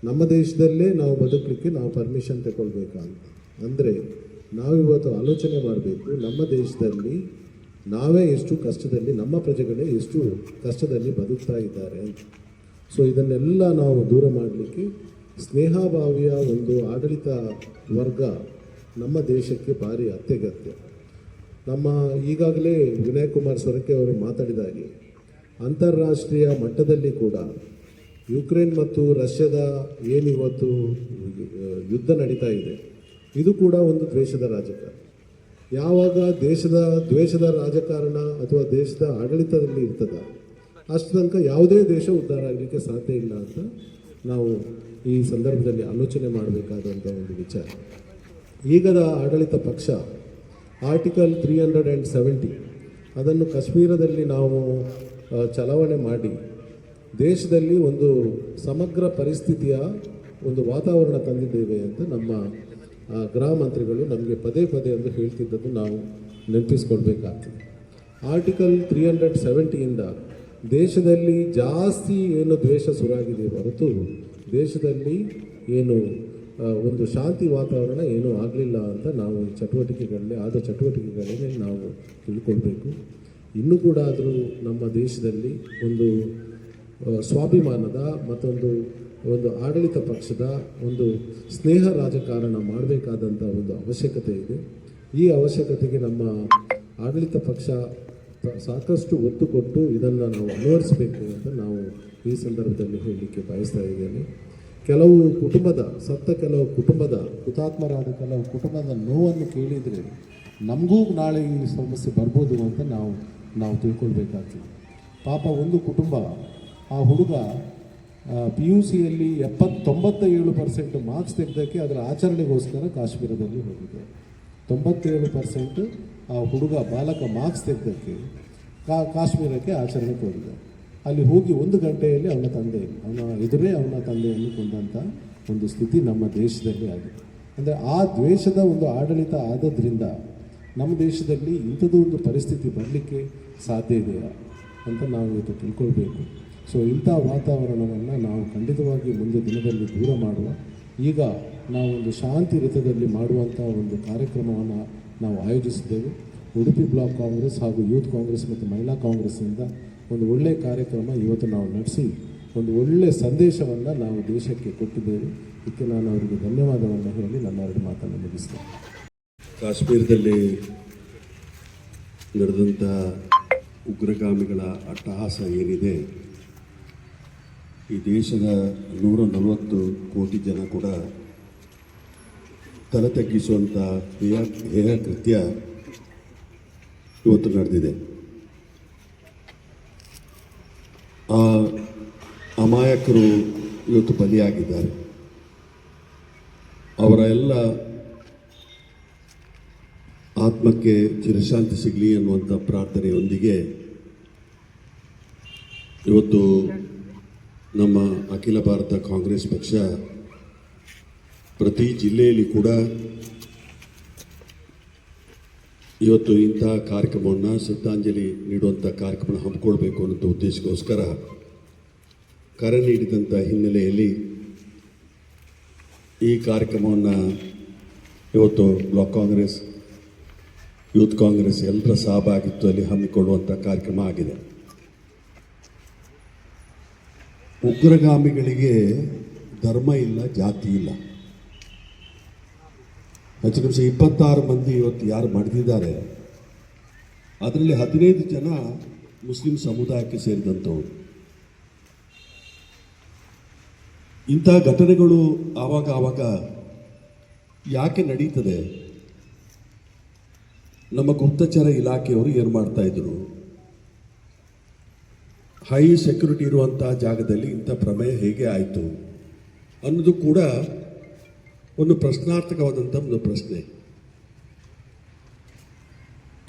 ನಮ್ಮ ದೇಶದಲ್ಲೇ ನಾವು ಬದುಕಲಿಕ್ಕೆ ನಾವು ಪರ್ಮಿಷನ್ ತಗೊಳ್ಬೇಕಾ ಅಂತ. ಅಂದರೆ ನಾವಿವತ್ತು ಆಲೋಚನೆ ಮಾಡಬೇಕು, ನಮ್ಮ ದೇಶದಲ್ಲಿ ನಾವೇ ಎಷ್ಟು ಕಷ್ಟದಲ್ಲಿ, ನಮ್ಮ ಪ್ರಜೆಗಳೇ ಎಷ್ಟು ಕಷ್ಟದಲ್ಲಿ ಬದುಕ್ತಾ ಇದ್ದಾರೆ ಅಂತ. ಸೊ ಇದನ್ನೆಲ್ಲ ನಾವು ದೂರ ಮಾಡಲಿಕ್ಕೆ ಸ್ನೇಹಭಾವಿಯ ಒಂದು ಆಡಳಿತ ವರ್ಗ ನಮ್ಮ ದೇಶಕ್ಕೆ ಭಾರಿ ಅತ್ಯಗತ್ಯ. ನಮ್ಮ ಈಗಾಗಲೇ ವಿನಯ್ ಕುಮಾರ್ ಸೊರಕೆ ಅವರು ಮಾತಾಡಿದ ಹಾಗೆ ಅಂತಾರಾಷ್ಟ್ರೀಯ ಮಟ್ಟದಲ್ಲಿ ಕೂಡ ಯುಕ್ರೇನ್ ಮತ್ತು ರಷ್ಯಾದ ಏನಿವತ್ತು ಯುದ್ಧ ನಡೀತಾ ಇದೆ, ಇದು ಕೂಡ ಒಂದು ದ್ವೇಷದ ರಾಜಕಾರಣ. ಯಾವಾಗ ದ್ವೇಷದ ರಾಜಕಾರಣ ಅಥವಾ ದೇಶದ ಆಡಳಿತದಲ್ಲಿ ಇರ್ತದ, ಅಷ್ಟು ತನಕ ಯಾವುದೇ ದೇಶ ಉದ್ಧಾರ ಆಗಲಿಕ್ಕೆ ಸಾಧ್ಯ ಇಲ್ಲ ಅಂತ ನಾವು ಈ ಸಂದರ್ಭದಲ್ಲಿ ಆಲೋಚನೆ ಮಾಡಬೇಕಾದಂಥ ಒಂದು ವಿಚಾರ. ಈಗದ ಆಡಳಿತ ಪಕ್ಷ ಆರ್ಟಿಕಲ್ 370 ಅದನ್ನು ಕಾಶ್ಮೀರದಲ್ಲಿ ನಾವು ಚಲಾವಣೆ ಮಾಡಿ ದೇಶದಲ್ಲಿ ಒಂದು ಸಮಗ್ರ ಪರಿಸ್ಥಿತಿಯ ಒಂದು ವಾತಾವರಣ ತಂದಿದ್ದೇವೆ ಅಂತ ನಮ್ಮ ಗೃಹ ಮಂತ್ರಿಗಳು ನಮಗೆ ಪದೇ ಪದೇ ಎಂದು ಹೇಳ್ತಿದ್ದದ್ದು ನಾವು ನೆನಪಿಸ್ಕೊಳ್ಬೇಕಾಗ್ತದೆ. ಆರ್ಟಿಕಲ್ 370ಇಂದ ದೇಶದಲ್ಲಿ ಜಾಸ್ತಿ ಏನು ದ್ವೇಷ ಶುರುವಾಗಿದೆ ಹೊರತು ದೇಶದಲ್ಲಿ ಏನು ಒಂದು ಶಾಂತಿ ವಾತಾವರಣ ಏನೂ ಆಗಲಿಲ್ಲ ಅಂತ ನಾವು ಆದ ಚಟುವಟಿಕೆಗಳನ್ನೇ ನಾವು ತಿಳ್ಕೊಳ್ಬೇಕು. ಇನ್ನೂ ಕೂಡ ಆದರೂ ನಮ್ಮ ದೇಶದಲ್ಲಿ ಒಂದು ಸ್ವಾಭಿಮಾನದ ಒಂದು ಆಡಳಿತ ಪಕ್ಷದ ಒಂದು ಸ್ನೇಹ ರಾಜಕಾರಣ ಮಾಡಬೇಕಾದಂಥ ಒಂದು ಅವಶ್ಯಕತೆ ಇದೆ. ಈ ಅವಶ್ಯಕತೆಗೆ ನಮ್ಮ ಆಡಳಿತ ಪಕ್ಷ ಸಾಕಷ್ಟು ಒತ್ತು ಕೊಟ್ಟು ಇದನ್ನು ನಾವು ಅಳವಡಿಸಬೇಕು ಅಂತ ನಾವು ಈ ಸಂದರ್ಭದಲ್ಲಿ ಹೇಳಲಿಕ್ಕೆ ಬಯಸ್ತಾ ಇದ್ದೇನೆ. ಕೆಲವು ಕುಟುಂಬದ ಹುತಾತ್ಮರಾದ ಕೆಲವು ಕುಟುಂಬದ ನೋವನ್ನು ಕೇಳಿದರೆ ನಮಗೂ ನಾಳೆ ಈ ಸಮಸ್ಯೆ ಬರ್ಬೋದು ಅಂತ ನಾವು ತಿಳ್ಕೊಳ್ಬೇಕಾಗ್ತದೆ. ಪಾಪ ಒಂದು ಕುಟುಂಬ, ಆ ಹುಡುಗ PUCಯಲ್ಲಿ 97% ಮಾರ್ಕ್ಸ್ ತೆಗೆದಕ್ಕೆ ಅದರ ಆಚರಣೆಗೋಸ್ಕರ ಕಾಶ್ಮೀರದಲ್ಲಿ ಹೋಗಿದೆ. 97% ಆ ಹುಡುಗ ಬಾಲಕ ಮಾರ್ಕ್ಸ್ ತೆಗೆದಕ್ಕೆ ಕಾಶ್ಮೀರಕ್ಕೆ ಆಚರಣೆಗೆ ಹೋಗಿದೆ. ಅಲ್ಲಿ ಹೋಗಿ 1 ಗಂಟೆಯಲ್ಲಿ ಅವನ ತಂದೆಯನ್ನು ಕೊಂದಂಥ ಒಂದು ಸ್ಥಿತಿ ನಮ್ಮ ದೇಶದಲ್ಲಿ ಆಗಿದೆ. ಅಂದರೆ ಆ ದ್ವೇಷದ ಒಂದು ಆಡಳಿತ ಆದದ್ರಿಂದ ನಮ್ಮ ದೇಶದಲ್ಲಿ ಇಂಥದ್ದು ಒಂದು ಪರಿಸ್ಥಿತಿ ಬರಲಿಕ್ಕೆ ಸಾಧ್ಯ ಇದೆಯಾ ಅಂತ ನಾವು ಇವತ್ತು ತಿಳ್ಕೊಳ್ಬೇಕು. ಸೊ ಇಂಥ ವಾತಾವರಣವನ್ನು ನಾವು ಖಂಡಿತವಾಗಿ ಮುಂದೆ ದಿನದಲ್ಲಿ ದೂರ ಮಾಡುವ, ಈಗ ನಾವು ಒಂದು ಶಾಂತಿ ವೃತ್ತದಲ್ಲಿ ಮಾಡುವಂಥ ಒಂದು ಕಾರ್ಯಕ್ರಮವನ್ನು ನಾವು ಆಯೋಜಿಸಿದ್ದೇವೆ. ಉಡುಪಿ ಬ್ಲಾಕ್ ಕಾಂಗ್ರೆಸ್ ಹಾಗೂ ಯೂತ್ ಕಾಂಗ್ರೆಸ್ ಮತ್ತು ಮಹಿಳಾ ಕಾಂಗ್ರೆಸ್ಸಿಂದ ಒಂದು ಒಳ್ಳೆಯ ಕಾರ್ಯಕ್ರಮ ಇವತ್ತು ನಾವು ನಡೆಸಿ ಒಂದು ಒಳ್ಳೆಯ ಸಂದೇಶವನ್ನು ನಾವು ದೇಶಕ್ಕೆ ಕೊಟ್ಟಿದ್ದೇವೆ. ಇದಕ್ಕೆ ನಾನು ಅವರಿಗೆ ಧನ್ಯವಾದವನ್ನು ಹೇಳಿ ನನ್ನ 2 ಮಾತನ್ನು ಮುಗಿಸ್ತೇನೆ. ಕಾಶ್ಮೀರದಲ್ಲಿ ನಡೆದಂಥ ಉಗ್ರಗಾಮಿಗಳ ಅಟ್ಟಹಾಸ ಏನಿದೆ, ಈ ದೇಶದ 140 ಕೋಟಿ ಜನ ಕೂಡ ತಲೆ ತಗ್ಗಿಸುವಂಥ ಹೇಯ ಕೃತ್ಯ ಇವತ್ತು ನಡೆದಿದೆ. ಆ ಅಮಾಯಕರು ಇವತ್ತು ಬಲಿಯಾಗಿದ್ದಾರೆ. ಅವರ ಎಲ್ಲ ಆತ್ಮಕ್ಕೆ ಚಿರಶಾಂತಿ ಸಿಗಲಿ ಅನ್ನುವಂಥ ಪ್ರಾರ್ಥನೆಯೊಂದಿಗೆ ಇವತ್ತು ನಮ್ಮ ಅಖಿಲ ಭಾರತ ಕಾಂಗ್ರೆಸ್ ಪಕ್ಷ ಪ್ರತಿ ಜಿಲ್ಲೆಯಲ್ಲಿ ಕೂಡ ಇವತ್ತು ಇಂಥ ಕಾರ್ಯಕ್ರಮವನ್ನು ಶ್ರದ್ಧಾಂಜಲಿ ನೀಡುವಂಥ ಕಾರ್ಯಕ್ರಮ ಹಮ್ಮಿಕೊಳ್ಬೇಕು ಅನ್ನೋ ಉದ್ದೇಶಕ್ಕೋಸ್ಕರ ಕರೆ ನೀಡಿದಂಥ ಹಿನ್ನೆಲೆಯಲ್ಲಿ ಈ ಕಾರ್ಯಕ್ರಮವನ್ನು ಇವತ್ತು ಬ್ಲಾಕ್ ಕಾಂಗ್ರೆಸ್, ಯೂತ್ ಕಾಂಗ್ರೆಸ್ ಎಲ್ಲರ ಸಹಭಾಗಿತ್ವದಲ್ಲಿ ಹಮ್ಮಿಕೊಳ್ಳುವಂಥ ಕಾರ್ಯಕ್ರಮ ಆಗಿದೆ. ಉಗ್ರಗಾಮಿಗಳಿಗೆ ಧರ್ಮ ಇಲ್ಲ, ಜಾತಿ ಇಲ್ಲ. ಹೆಚ್ಚು ನಿಮಿಷ 26 ಮಂದಿ ಇವತ್ತು ಯಾರು ಮಡಿದಿದ್ದಾರೆ, ಅದರಲ್ಲಿ 15 ಜನ ಮುಸ್ಲಿಂ ಸಮುದಾಯಕ್ಕೆ ಸೇರಿದಂಥವರು. ಇಂಥ ಘಟನೆಗಳು ಆವಾಗ ಯಾಕೆ ನಡೀತದೆ? ನಮ್ಮ ಗುಪ್ತಚರ ಇಲಾಖೆಯವರು ಏನು ಮಾಡ್ತಾ ಇದ್ರು? ಹೈ ಸೆಕ್ಯೂರಿಟಿ ಇರುವಂಥ ಜಾಗದಲ್ಲಿ ಇಂಥ ಪ್ರಮೇಯ ಹೇಗೆ ಆಯಿತು ಅನ್ನೋದು ಕೂಡ ಒಂದು ಪ್ರಶ್ನಾರ್ಥಕವಾದಂಥ ಒಂದು ಪ್ರಶ್ನೆ.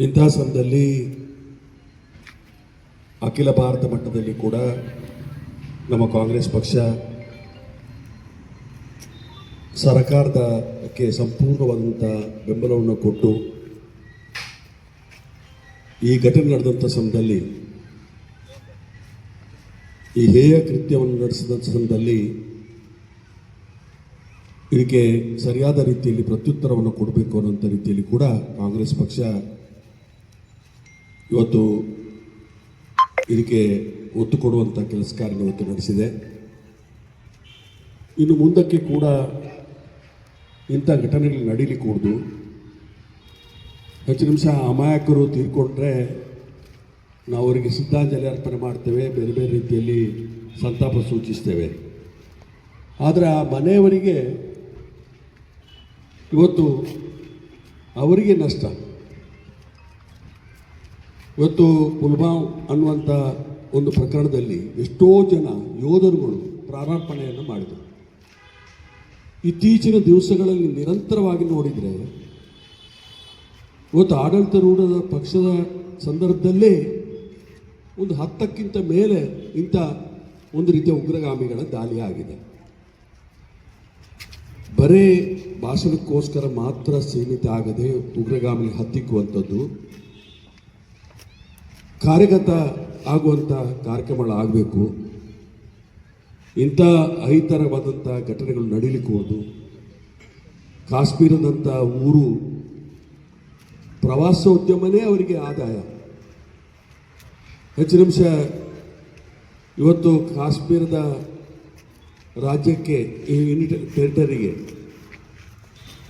ಇಂತಹ ಸಮಯದಲ್ಲಿ ಅಖಿಲ ಭಾರತ ಮಟ್ಟದಲ್ಲಿ ಕೂಡ ನಮ್ಮ ಕಾಂಗ್ರೆಸ್ ಪಕ್ಷ ಸರ್ಕಾರದಕ್ಕೆ ಸಂಪೂರ್ಣವಾದಂಥ ಬೆಂಬಲವನ್ನು ಕೊಟ್ಟು ಈ ಘಟನೆ ನಡೆದಂಥ ಸಮಯದಲ್ಲಿ, ಈ ಹೇಯ ಕೃತ್ಯವನ್ನು ನಡೆಸಿದಂಥ ಸಮಯದಲ್ಲಿ ಇದಕ್ಕೆ ಸರಿಯಾದ ರೀತಿಯಲ್ಲಿ ಪ್ರತ್ಯುತ್ತರವನ್ನು ಕೊಡಬೇಕು ಅನ್ನೋಂಥ ರೀತಿಯಲ್ಲಿ ಕೂಡ ಕಾಂಗ್ರೆಸ್ ಪಕ್ಷ ಇವತ್ತು ಇದಕ್ಕೆ ಒತ್ತು ಕೊಡುವಂಥ ಕೆಲಸ ಕಾರ್ಯ ಇವತ್ತು ನಡೆಸಿದೆ. ಇನ್ನು ಮುಂದಕ್ಕೆ ಕೂಡ ಇಂಥ ಘಟನೆಗಳು ನಡೀಲಿಕ್ಕೂಡ್ದು. ಹೆಚ್ಚು ನಿಮಿಷ ಅಮಾಯಕರು ತೀರ್ಕೊಂಡ್ರೆ ನಾವು ಅವರಿಗೆ ಶ್ರದ್ಧಾಂಜಲಿ ಅರ್ಪಣೆ ಮಾಡ್ತೇವೆ, ಬೇರೆ ಬೇರೆ ರೀತಿಯಲ್ಲಿ ಸಂತಾಪ ಸೂಚಿಸ್ತೇವೆ. ಆದರೆ ಆ ಮನೆಯವರಿಗೆ ಇವತ್ತು ಅವರಿಗೆ ನಷ್ಟ. ಇವತ್ತು ಪುಲ್ವಾಮ್ ಅನ್ನುವಂಥ ಒಂದು ಪ್ರಕರಣದಲ್ಲಿ ಎಷ್ಟೋ ಜನ ಯೋಧರುಗಳು ಪ್ರಾಣಾರ್ಪಣೆಯನ್ನು ಮಾಡಿದರು. ಇತ್ತೀಚಿನ ದಿವಸಗಳಲ್ಲಿ ನಿರಂತರವಾಗಿ ನೋಡಿದರೆ ಇವತ್ತು ಆಡಳಿತಾರೂಢ ಪಕ್ಷದ ಸಂದರ್ಭದಲ್ಲೇ ಒಂದು 10ಕ್ಕಿಂತ ಮೇಲೆ ಇಂಥ ಒಂದು ರೀತಿಯ ಉಗ್ರಗಾಮಿಗಳ ದಾಳಿ ಆಗಿದೆ. ಬರೇ ಭಾಷಣಕ್ಕೋಸ್ಕರ ಮಾತ್ರ ಸೀಮಿತ ಆಗದೆ ಉಗ್ರಗಾಮಿ ಹತ್ತಿಕ್ಕುವಂಥದ್ದು, ಕಾರ್ಯಗತ ಆಗುವಂಥ ಕಾರ್ಯಕ್ರಮಗಳಾಗಬೇಕು. ಇಂಥ ಅಹಿತರವಾದಂಥ ಘಟನೆಗಳು ನಡೀಲಿಕ್ಕೂಡುದು. ಕಾಶ್ಮೀರದಂಥ ಊರು ಪ್ರವಾಸೋದ್ಯಮನೇ ಅವರಿಗೆ ಆದಾಯ. ಹೆಚ್ಚಿನ ನಿಮಿಷ ಇವತ್ತು ಕಾಶ್ಮೀರದ ರಾಜ್ಯಕ್ಕೆ ಈ ಟೆರಿಟರಿಗೆ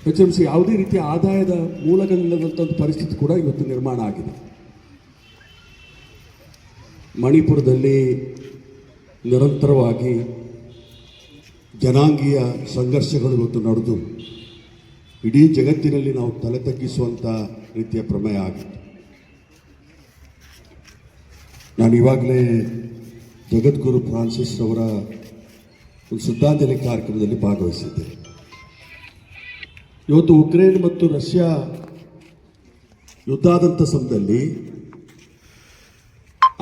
ಹೆಚ್ಚಿನ ನಿಮಿಷ ಯಾವುದೇ ರೀತಿಯ ಆದಾಯದ ಮೂಲಗಳಿಲ್ಲದಂಥ ಒಂದು ಪರಿಸ್ಥಿತಿ ಕೂಡ ಇವತ್ತು ನಿರ್ಮಾಣ ಆಗಿದೆ. ಮಣಿಪುರದಲ್ಲಿ ನಿರಂತರವಾಗಿ ಜನಾಂಗೀಯ ಸಂಘರ್ಷಗಳು ಇವತ್ತು ನಡೆದು ಇಡೀ ಜಗತ್ತಿನಲ್ಲಿ ನಾವು ತಲೆ ತಗ್ಗಿಸುವಂಥ ರೀತಿಯ ಪ್ರಮೇಯ ಆಗಿತ್ತು. ನಾನು ಇವಾಗಲೇ ಜಗದ್ಗುರು ಫ್ರಾನ್ಸಿಸ್ ಅವರ ಒಂದು ಶ್ರದ್ಧಾಂಜಲಿ ಕಾರ್ಯಕ್ರಮದಲ್ಲಿ ಭಾಗವಹಿಸಿದ್ದೆ. ಇವತ್ತು ಉಕ್ರೇನ್ ಮತ್ತು ರಷ್ಯಾ ಯುದ್ಧ ಆದಂಥ ಸಮಯದಲ್ಲಿ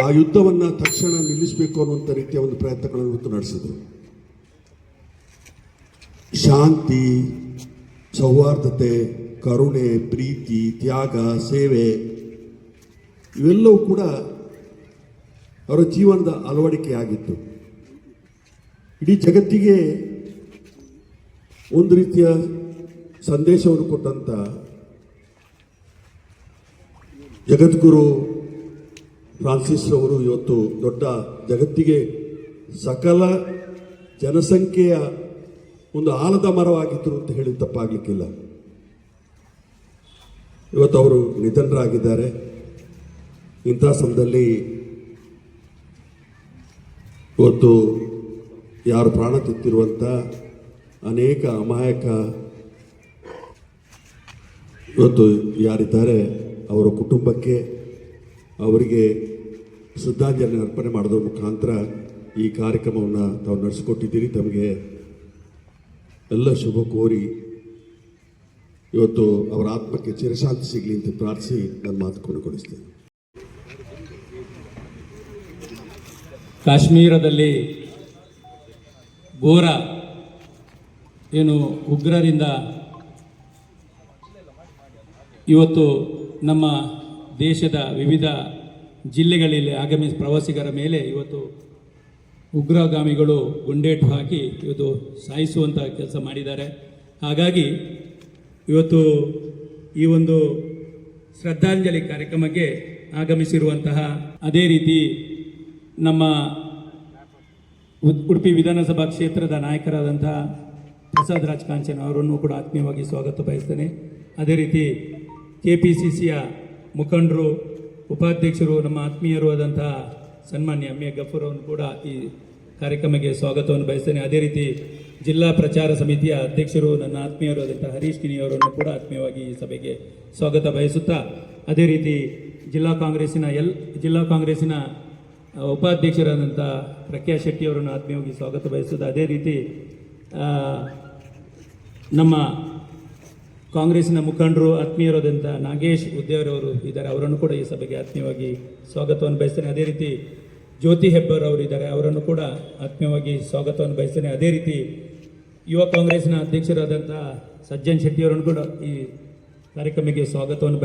ಆ ಯುದ್ಧವನ್ನು ತಕ್ಷಣ ನಿಲ್ಲಿಸಬೇಕು ಅನ್ನುವಂಥ ರೀತಿಯ ಒಂದು ಪ್ರಯತ್ನಗಳನ್ನು ಇವತ್ತು ನಡೆಸಿದರು. ಶಾಂತಿ, ಸೌಹಾರ್ದತೆ, ಕರುಣೆ, ಪ್ರೀತಿ, ತ್ಯಾಗ, ಸೇವೆ ಇವೆಲ್ಲವೂ ಕೂಡ ಅವರ ಜೀವನದ ಅಳವಡಿಕೆಯಾಗಿತ್ತು. ಇಡೀ ಜಗತ್ತಿಗೆ ಒಂದು ರೀತಿಯ ಸಂದೇಶವನ್ನು ಕೊಟ್ಟಂಥ ಜಗದ್ಗುರು ಫ್ರಾನ್ಸಿಸ್ ಅವರು ಇವತ್ತು ದೊಡ್ಡ ಜಗತ್ತಿಗೆ ಸಕಲ ಜನಸಂಖ್ಯೆಯ ಒಂದು ಆಲದ ಮರವಾಗಿದ್ದರು ಅಂತ ಹೇಳಿ ತಪ್ಪಾಗಲಿಕ್ಕಿಲ್ಲ. ಇವತ್ತು ಅವರು ನಿಧನರಾಗಿದ್ದಾರೆ. ಇಂಥ ಸಮಯದಲ್ಲಿ ಇವತ್ತು ಯಾರು ಪ್ರಾಣ ತೆತ್ತಿರುವಂಥ ಅನೇಕ ಅಮಾಯಕ ಇವತ್ತು ಯಾರಿದ್ದಾರೆ ಅವರ ಕುಟುಂಬಕ್ಕೆ ಅವರಿಗೆ ಶ್ರದ್ಧಾಂಜಲಿ ಅರ್ಪಣೆ ಮಾಡೋದ್ರ ಮುಖಾಂತರ ಈ ಕಾರ್ಯಕ್ರಮವನ್ನು ತಾವು ನಡೆಸಿಕೊಟ್ಟಿದ್ದೀರಿ. ತಮಗೆ ಎಲ್ಲ ಶುಭ ಕೋರಿ ಇವತ್ತು ಅವರ ಆತ್ಮಕ್ಕೆ ಚಿರಶಾಂತಿ ಸಿಗಲಿ ಅಂತ ಪ್ರಾರ್ಥಿಸಿ ನನ್ನ ಮಾತು ಕೊನೆಗೊಳಿಸ್ತೇನೆ. ಕಾಶ್ಮೀರದಲ್ಲಿ ಘೋರ ಏನು ಉಗ್ರರಿಂದ ಇವತ್ತು ನಮ್ಮ ದೇಶದ ವಿವಿಧ ಜಿಲ್ಲೆಗಳಲ್ಲಿ ಆಗಮಿಸಿ ಪ್ರವಾಸಿಗರ ಮೇಲೆ ಇವತ್ತು ಉಗ್ರಗಾಮಿಗಳು ಗುಂಡೇಟು ಹಾಕಿ ಇವತ್ತು ಸಾಯಿಸುವಂಥ ಕೆಲಸ ಮಾಡಿದ್ದಾರೆ. ಹಾಗಾಗಿ ಇವತ್ತು ಈ ಒಂದು ಶ್ರದ್ಧಾಂಜಲಿ ಕಾರ್ಯಕ್ರಮಕ್ಕೆ ಆಗಮಿಸಿರುವಂತಹ, ಅದೇ ರೀತಿ ನಮ್ಮ ಉಡುಪಿ ವಿಧಾನಸಭಾ ಕ್ಷೇತ್ರದ ನಾಯಕರಾದಂತಹ ಪ್ರಸಾದ್ ರಾಜ್ ಕಾಂಚನ್ ಅವರನ್ನು ಕೂಡ ಆತ್ಮೀಯವಾಗಿ ಸ್ವಾಗತ ಬಯಸ್ತೇನೆ. ಅದೇ ರೀತಿ KPCCಯ ಮುಖಂಡರು, ಉಪಾಧ್ಯಕ್ಷರು, ನಮ್ಮ ಆತ್ಮೀಯರು ಆದಂತಹ ಸನ್ಮಾನ್ಯ ಎಂ ಎ ಗಫೂರ್ ಅವರನ್ನು ಕೂಡ ಈ ಕಾರ್ಯಕ್ರಮಕ್ಕೆ ಸ್ವಾಗತವನ್ನು ಬಯಸ್ತೇನೆ. ಅದೇ ರೀತಿ ಜಿಲ್ಲಾ ಪ್ರಚಾರ ಸಮಿತಿಯ ಅಧ್ಯಕ್ಷರು, ನನ್ನ ಆತ್ಮೀಯರು ಆದಂತಹ ಹರೀಶ್ ಕಿನಿ ಅವರನ್ನು ಕೂಡ ಆತ್ಮೀಯವಾಗಿ ಈ ಸಭೆಗೆ ಸ್ವಾಗತ ಬಯಸುತ್ತಾ, ಅದೇ ರೀತಿ ಜಿಲ್ಲಾ ಕಾಂಗ್ರೆಸ್ಸಿನ ಉಪಾಧ್ಯಕ್ಷರಾದಂಥ ಪ್ರಖ್ಯಾ ಶೆಟ್ಟಿ ಅವರನ್ನು ಆತ್ಮೀಯವಾಗಿ ಸ್ವಾಗತ ಬಯಸುತ್ತಾ, ಅದೇ ರೀತಿ ನಮ್ಮ ಕಾಂಗ್ರೆಸ್ಸಿನ ಮುಖಂಡರು ಆತ್ಮೀಯರಾದಂಥ ನಾಗೇಶ್ ಉದ್ಯಾವರವರು ಇದ್ದಾರೆ, ಅವರನ್ನು ಕೂಡ ಈ ಸಭೆಗೆ ಆತ್ಮೀಯವಾಗಿ ಸ್ವಾಗತವನ್ನು ಬಯಸ್ತೇನೆ. ಅದೇ ರೀತಿ ಜ್ಯೋತಿ ಹೆಬ್ಬಾರ್ ಅವರು ಇದ್ದಾರೆ, ಅವರನ್ನು ಕೂಡ ಆತ್ಮೀಯವಾಗಿ ಸ್ವಾಗತವನ್ನು ಬಯಸ್ತೇನೆ. ಅದೇ ರೀತಿ ಯುವ ಕಾಂಗ್ರೆಸ್ನ ಅಧ್ಯಕ್ಷರಾದಂಥ ಸಜ್ಜನ್ ಶೆಟ್ಟಿಯವರನ್ನು ಕೂಡ ಈ ಕಾರ್ಯಕ್ರಮಕ್ಕೆ ಸ್ವಾಗತವನ್ನು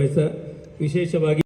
ವಿಶೇಷವಾಗಿ